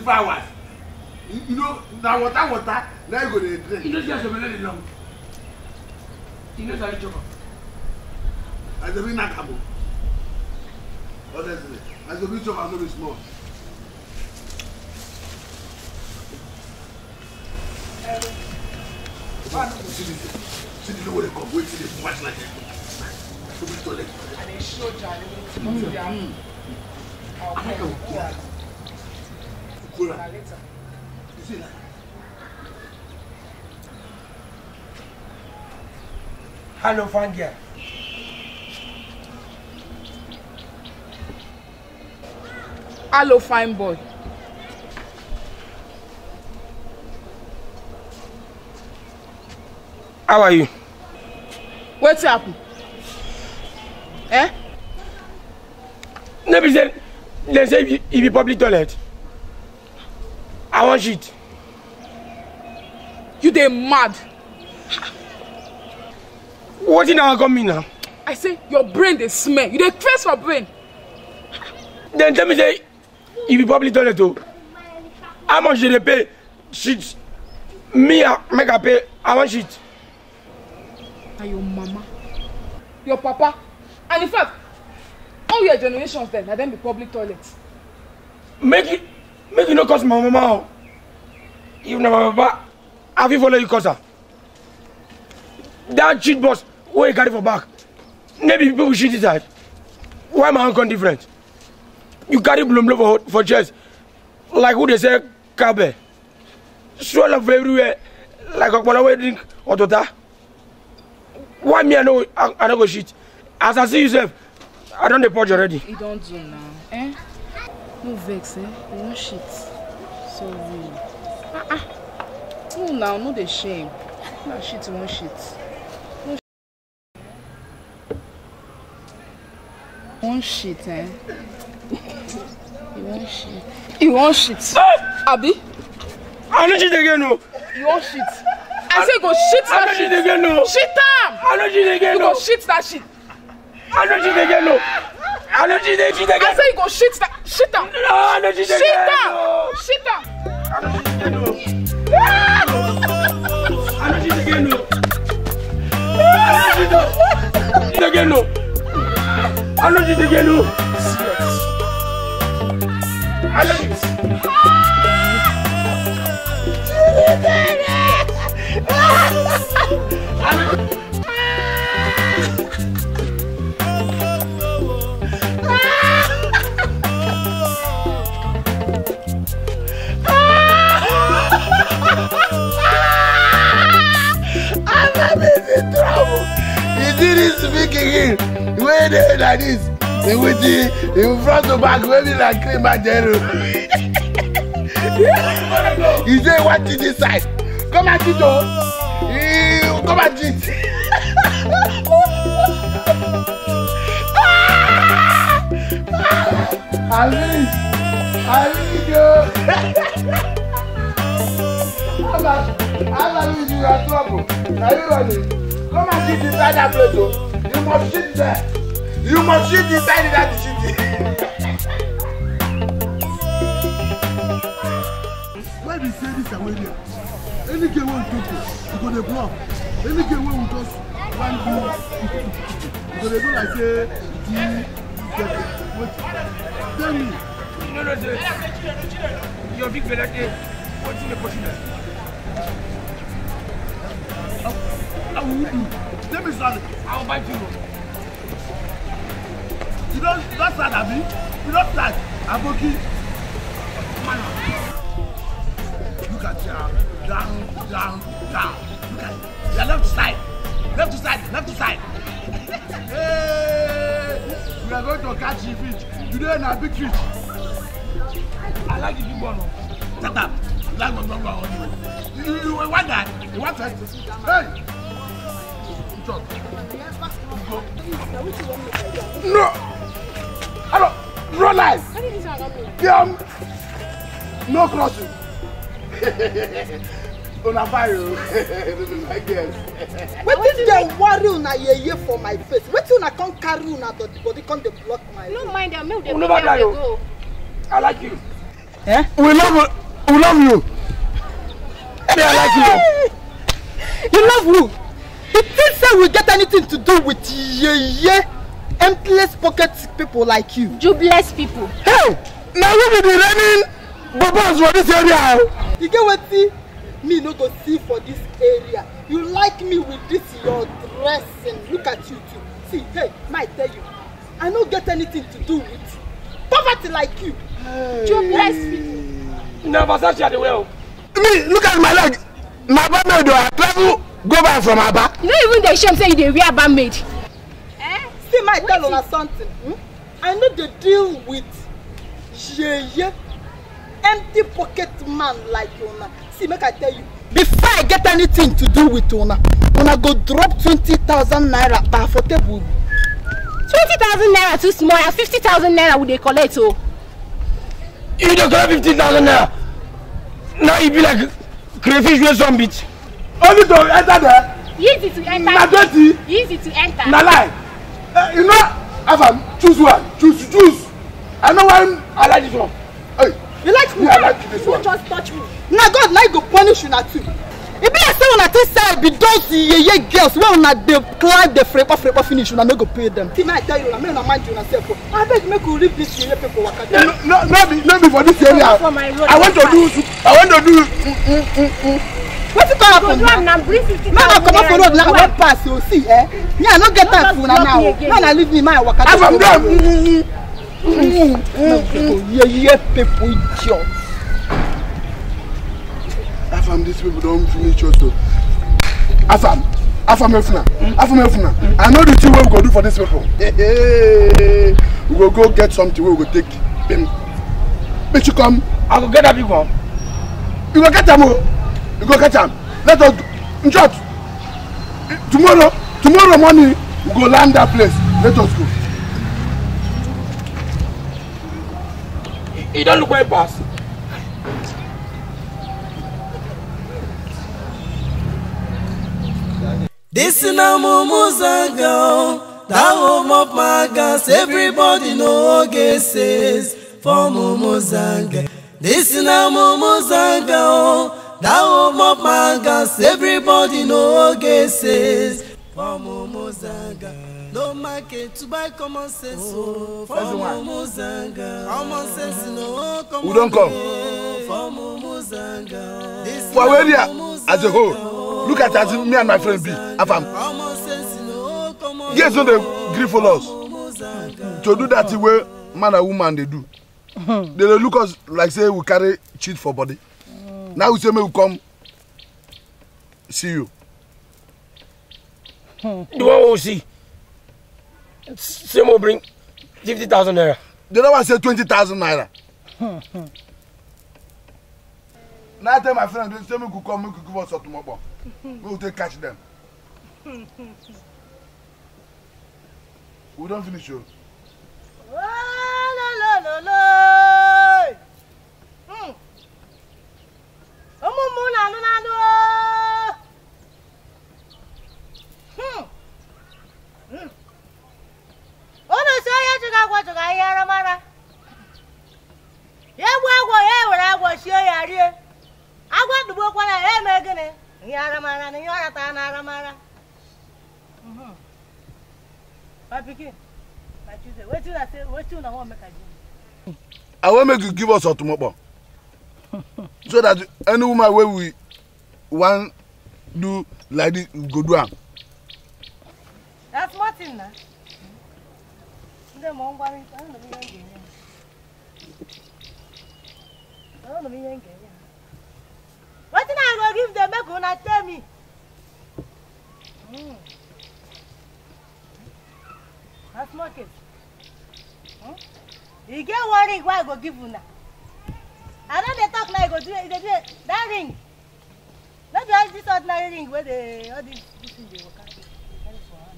Hours. You know, now water, now you go to drink. You know, just a minute long. You know, sorry, Choco. As a big nakabo. Honestly, as a big choco, I'm not small. See the way they come, wait till they watch like that. To be toilet. And they show Johnny. You see that? Hello, fine girl. Hello, fine boy. How are you? What's happened? Eh? Nobody said, they say if you public toilet. I want shit. You dey mad. What in our come now? I say your brain dey smell. You dey trace your brain. Then tell me say if you public toilet too. How much do they pay shit? Me make I pay. I want shit. And your mama, your papa, and in fact, all your generations then, na them be public toilets. Make you no cost my mama. If na my papa, I fit follow you cause her. That cheat boss where you carry for back. Maybe people shit inside. Why my uncle different? You carry blow for chest. Like who they say Kabe. Swell up everywhere. Like a one drink or tota. Why me I don't go shit? As I see yourself, I don't deport already. You don't do now, eh? No vex, eh? You want shit. Sorry. No now, no the shame. No shit, you want shit. No you want shit, eh? You want shit. You want shit. Abi? I don't shit again, no. You want shit. I say go shit that shit. Again, no. Shit am. I don't shit again, no. You go shit that shit. I don't shit again, no. I don't shit again. I say you go shit that shit am. No, I don't shit again. Shit am. I don't shit again, no. I don't shit again, no. I don't shit again, no. I don't shit again, no. I'm in trouble. You see this speaking where they like this, in front of back, maybe like cream and jello. You say what to this side? Come and cheat, oh. Come and cheat. I really go. I'm you are trouble. Are you ready? Come and sit inside that place, oh. You must sit there. You must sit inside that city. Why we say this away there? Any game won't take it. You go to block. Any game won't just one do. You go to go like say, tell me. No, sir. Your big fella, what's in the position? I will do. Tell me something. I'll bite you. You don't start, Abi. You don't start. Aboki. Look at you. Down. Look at your left side. Left side. Hey, we are going to catch a fish. Today, a big fish. I like the big one. Shut up. You like my number on you. You want that? You want that? Hey! No! I don't. No life! No crossing. Una fire. This is my guess. Wetin dey worry una yeye for my face? Wetin una come carry una body come dey block my way? No mind them, make them go. I like you. Eh? We love you. I like you. You love who? You think say we get anything to do with yeye emptiness pocket people like you? Jobless people. Hey! Now we be the running bubbles for this area. You get wetin me no go see for this area? You like me with this your dressing? Look at you too. See, hey, might tell you, I no get anything to do with poverty like you. Hey. Jobless people. No, Versace are the well. Me, look at my leg. My barmaid do I travel go back from Aba. You don't even dey shame say you dey wear barmaid. See, my tell una something. I know they deal with yeye empty pocket man like una. See, make I tell you, before I get anything to do with una go drop 20,000 naira per for table. 20,000 naira too small, and 50,000 naira would they collect? Oh, you don't collect 50,000 naira. Now you be like crayfish with some bitch. Only to enter there. Easy to enter. Na 20. Easy to enter. Na lie. You know, Afam, choose one. Choose. I know one. I like this one. Hey, you like me? I like this one. Just touch me. Now God now go punish una too. It be like say una think say be those yeye girls wey una dey climb the frepa finish una no go pay them. See, me I tell you, una make una mind you una self. I beg make you leave this yeye people waka. No be for this area. I want to do. Wetin come happen now? Make I comot for road now, I wan pass you see, eh? Me I no get time for una now. Now na leave me my waka. I'm from them. Yeye people idiot. Afam, these people don't finish also. Afam Efuna. I know the thing we go do for these people. We will go get something. We will take them. But you come. I will get that big one. You go get them. You go get them. Let us do. In short, tomorrow morning we go land that place. Let us go. You don't look where pass. This is na Mumuzanga, that home of my gas. Everybody know guesses for Mumuzanga. This is na Mumuzanga, that home of my gas. Everybody know guesses for Mumuzanga. No market to buy common sense. Oh, for Mumuzanga. Common sense no common. Who don't come? For Mumuzanga. For where they are as a whole. Look at as me and my friend B. Afam. Common sense no common. Yes, no they grieve for us. To do that way man and woman they do. They look us like say we carry cheat for body. Now we say me we come see you. The one we see. Same will bring 50,000 naira. The other one say 20,000 naira. Now I tell my friend they say me could come, me could give us something more. We will take catch them. We don't finish you. I will make you give us a tomorrow. So that any woman where we want do like this, we go do am. That's Martin now. What did I go give them? Make una tell me. That's market. You get one ring, why I go give una? I know they talk now, go do it. They do it. That ring. Not just this ordinary ring where they all this thing they will carry for hand.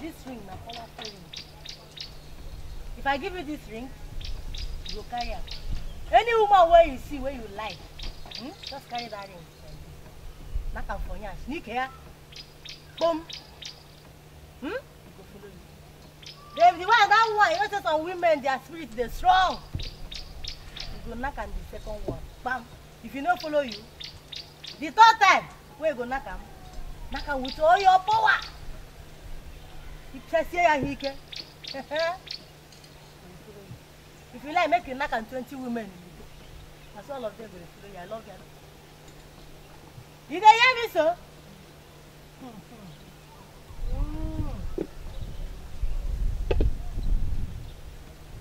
This ring na powerful ring. If I give you this ring, you go carry am. Any woman where you see where you like, just carry that ring. Knock am for you and sneak here. Boom. You go follow you. The one that one, you know some women their spirit they strong. You go knock on the second one. Bam. If you don't follow you, the third time, where you go knock am with all your power. If you like, make you knock on 20 women. That's all of them will follow you. I love you. You hear me, so?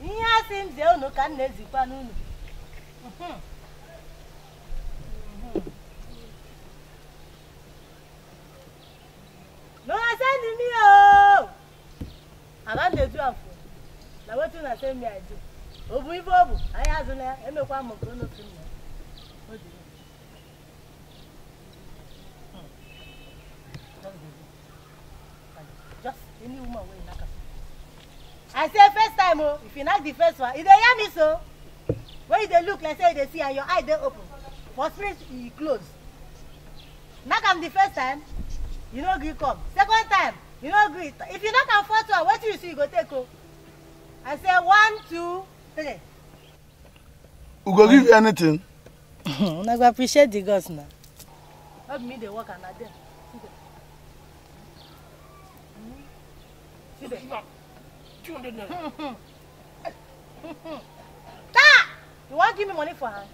Iya seems you no can nezipa nunu. No, I send me oh. I don't do am for. Na what you say me I do. Obu ibobu, I has na emekwa mo ko no tun. Just any woman wey knock am. I say first time oh, if you knock the first one, if they hear me so, when they look like say they see and your eye they open, for spirit you close. Knock am the first time, you no gree come. Second time, you no gree. If you knock am fourth one, what you see you go take oh. I say 1, 2, 3. We go give you anything. I go appreciate the gods now. Not me they work and not them. See them. 200 naira. Ta! You want to give me money for her?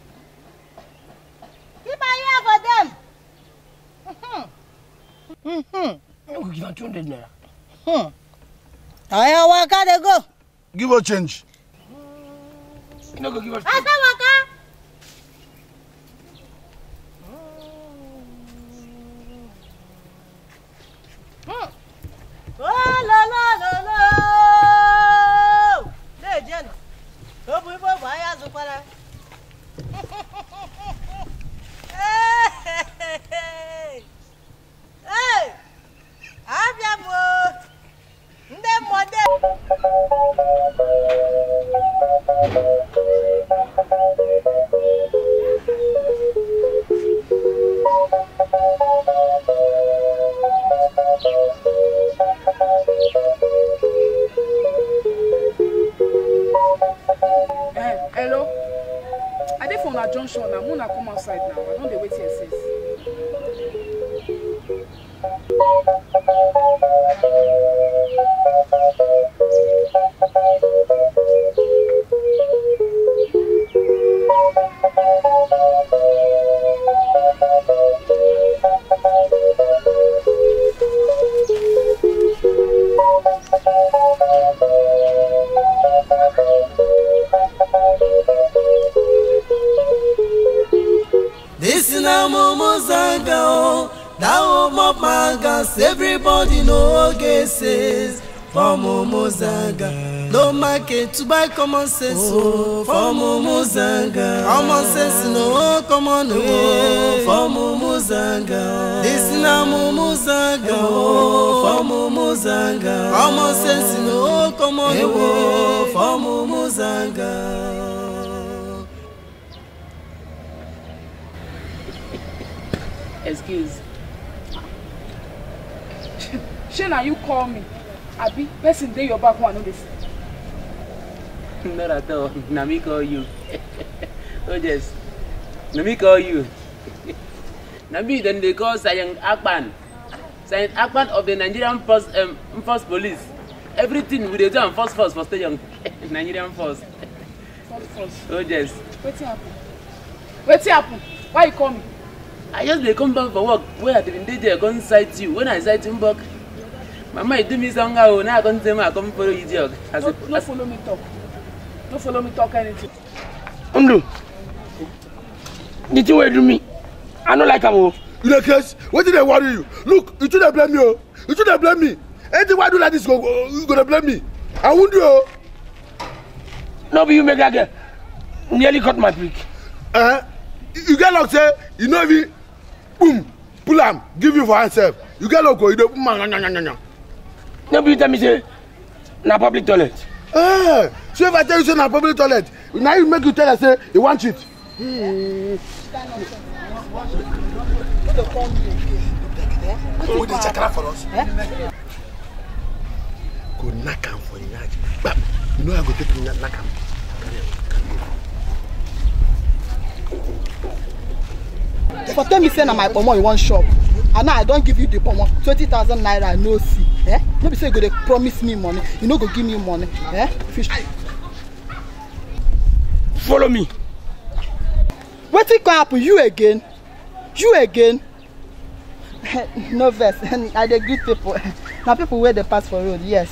Keep my ear for them. I will give her 200 naira. I waka they go. Give her change. You no go give her. I say waka. Oh la la la la. Hey Jen. Go boy boy why azu para. Hey. Hey. Abia mo. Nde mode. Hello? I dey for una junction now. Muna come outside now. I don't dey wait here since. This is na Mumuzanga, oh, that home of mangas. Everybody know guesses for Mumuzanga. No market to buy common sense, oh, for Mumuzanga. Common sense, no common way for Mumuzanga. This is na Mumuzanga, oh, for Mumuzanga. Common sense, no common way for Mumuzanga. Excuse. Shana, you call me. Abi, person dey your back one know this. Not at all. Na me call you. Oh yes. Na me call you. Na me then they call Sergeant Akpan. Sergeant Akpan of the Nigerian Force Police. Everything we dey do on force for station. Nigerian Force. Force. Oh yes. Wetin happen? Wetin happen? Why you call me? I just dey come back for work. Where I been there, come sight you. When I sight you back, Mama, you do me somehow. Oh, now I come tell me I come follow you, dog. No follow me talk. No follow me talk anything. Undo. The thing wey do me, I no like am o. You dey case? Wetin dey worry you? Look, you too dey blame me o. You too dey blame me. Anything wey I do like this, you go dey blame me. I won't do o. No be you make that girl nearly cut my prick. You get luck say you no even boom pull am give you for yourself. You get luck o, you dey boom. No be you tell me say na public toilet. So if I tell you say na public toilet, now you make you tell us say you want it. Who dey check out for us? Go knock am for your. You know I go take you knock am. For tell me say na my pomo you wan shop, and now I don give you the pomo 20,000 naira no see. No be say you go dey promise me money, you no go give me money. Fish. Follow me. Wetin come happen? You again? You again? No vex. I dey greet people. Na people wey dey pass for road. Yes.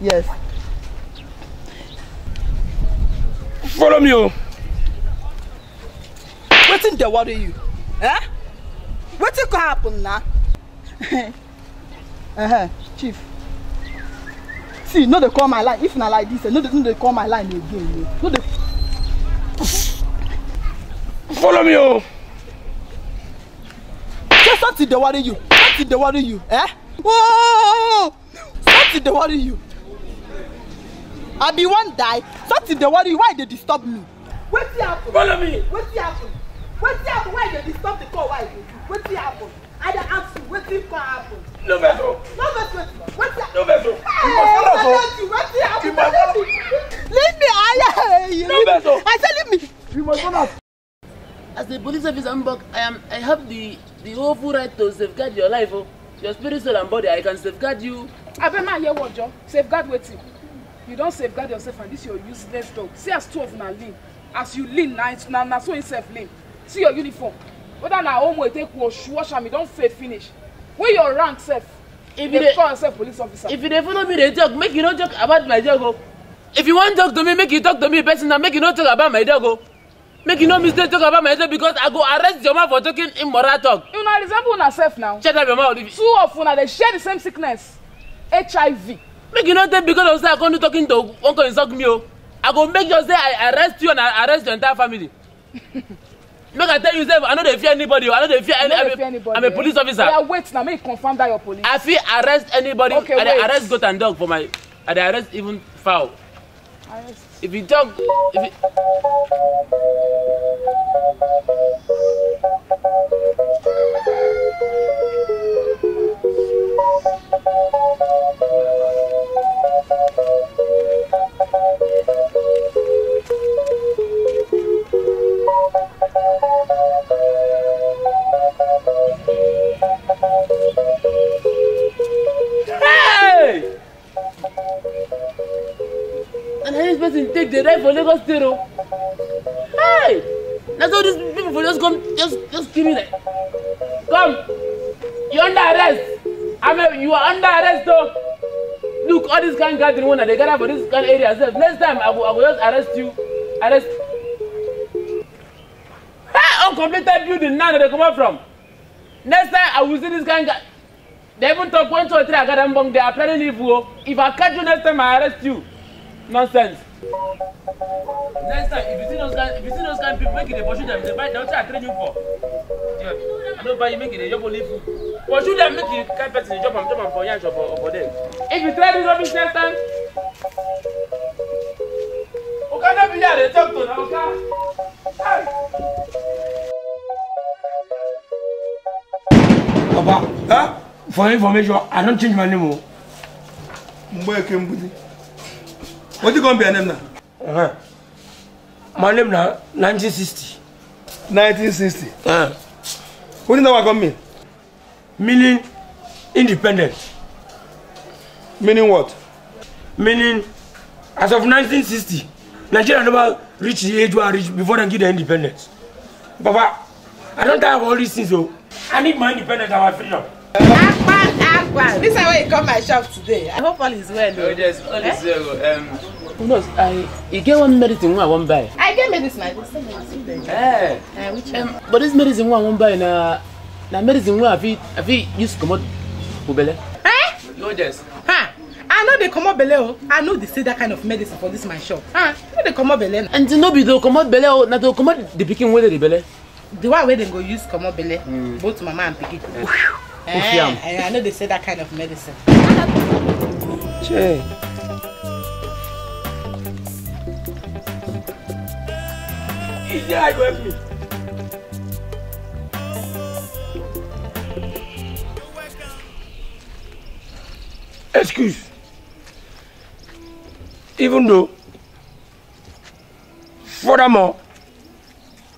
Yes. Follow me o. Wetin dey worry you? Wetin come happen na? Chief. See, no dey call my line. If na like this, no dey call my line again. No dey. Follow me o. Say something dey worry you. Something dey worry you. Whoa! Something dey worry you. I be one die. Something dey worry you. Why dey disturb me? Wetin happen? Follow me. Wetin happen? Wetin happen? Why dey disturb the call? Why dey do? Wetin happen? I dey ask you. Wetin come happen? No vex o. No vex wetin? Wetin happen? No vex o. You must follow us o. Wetin happen? Leave me. No vex o. I say leave me. You must follow us. As the police officer, I have the whole full right to safeguard your life, oh. Your spirit, soul, and body. I can safeguard you. Abema hear what, Joe? Safeguard wetin? You don't safeguard yourself and this your useless dog. See as two of una lean. As you lean, na so himself lean. See your uniform. Whether na home wey take wash am, you don fade finish. Where your rank sef? If you dey call yourself police officer. If you dey follow me, dey talk. Make you no talk about my dog, oh. If you want talk to me, make you talk to me personal. Make you no talk about my dog, oh. Make you no mistake talk about myself because I go arrest your man for talking immoral talk. You na resemble una self now. Shut up your mouth. Two of una dey share the same sickness, HIV. Make you no take because of say I come to talking to one can insult me, oh. I go make sure say I arrest you and I arrest your entire family. Make I tell you, say I no dey fear anybody. I no dey fear anybody. I'm a police officer. Yeah, wait now. Make you confirm that your police. I fit arrest anybody. Okay, I dey arrest goat and dog for my. I dey arrest even fowl. Arrest. If you talk, if you. Hey! person take the ride for Lagos State. Hey! That's all these people for just come, just give me like, come. You're under arrest. You are under arrest though. Look, all this kind of gathering one, they gather for this kind of area. Next time I will just arrest you. Arrest. Hey, uncompleted building now that they come out from. Next time I will see this kind of. They even talk 1, 2, 3. I got them bong. They are planning evil. If I catch you next time, I arrest you. Nonsense. Next time, if you see those kind of people, make it a pursue them. They buy. They'll try to train you for. Yeah. I don't buy you. Make it a job only food. Pursue them. Make it kind person job and for yansh or for them. If you try this rubbish next time, okay, don't be here. They talk to them. Okay. Hey. Papa, huh? For information, I don't change my name. What you gonna be a name now? My name now 1960. 1960. What do you know what I mean? Meaning independent. Meaning what? Meaning as of 1960, Nigeria never reached the age where I reached before they give the independence. Papa, I don't have all these things, so I need my independence and my freedom. Akpan. This is why you come my shop today. I hope all is well. Oh, yes, all is well. Who knows? You get one medicine I won't buy. I get medicine. I just send medicine there. Which but this medicine I won't buy na medicine I feel use come out belle. Oh yes. I know they come out belle. I know they say that kind of medicine for this my shop. I know they come out belle. And no be they come out belle, na to come out the pikin where the belle. The one where they go use come out belle. Both mama and pikin. I know they say that kind of medicine. Che. Yeah, go help me. Excuse. Even though, furthermore,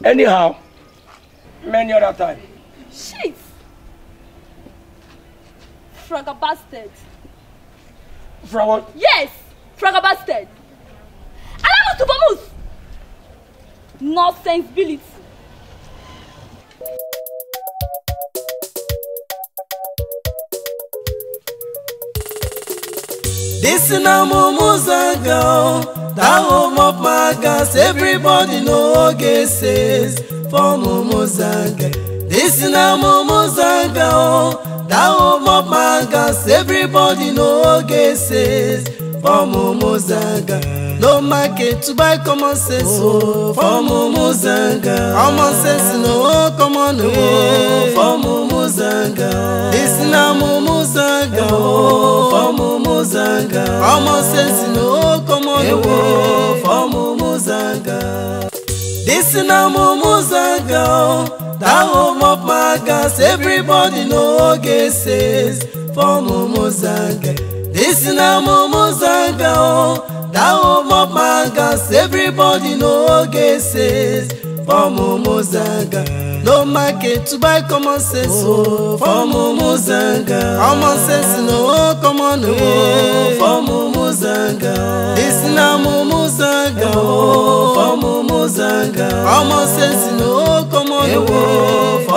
anyhow, many other time. Shit! Frogger bastard. Frog what? Yes! Frogger bastard. Alamu to Bomus! No sensibility. This is now Mumuzanga, the home of my gas. Everybody know get says for Mumuzanga. This is now Mumuzanga, the home of my gas. Everybody know get says for Mumuzanga. No market to buy common sense, oh, for Mumuzanga. Common sense, no, common, oh, for Mumuzanga. This is now Mumuzanga, oh, for Mumuzanga. Common sense, no, common, oh, for Mumuzanga. This is now Mumuzanga, the home of my gas. Everybody know get says for Mumuzanga. This is now Mumuzanga, the home of my gas. Everybody know get says for Mumuzanga. No market to buy common sense, oh, for Mumuzanga. Common sense, no, common, oh, for Mumuzanga. This is now Mumuzanga, oh, for Mumuzanga. Common sense, no, common, oh, for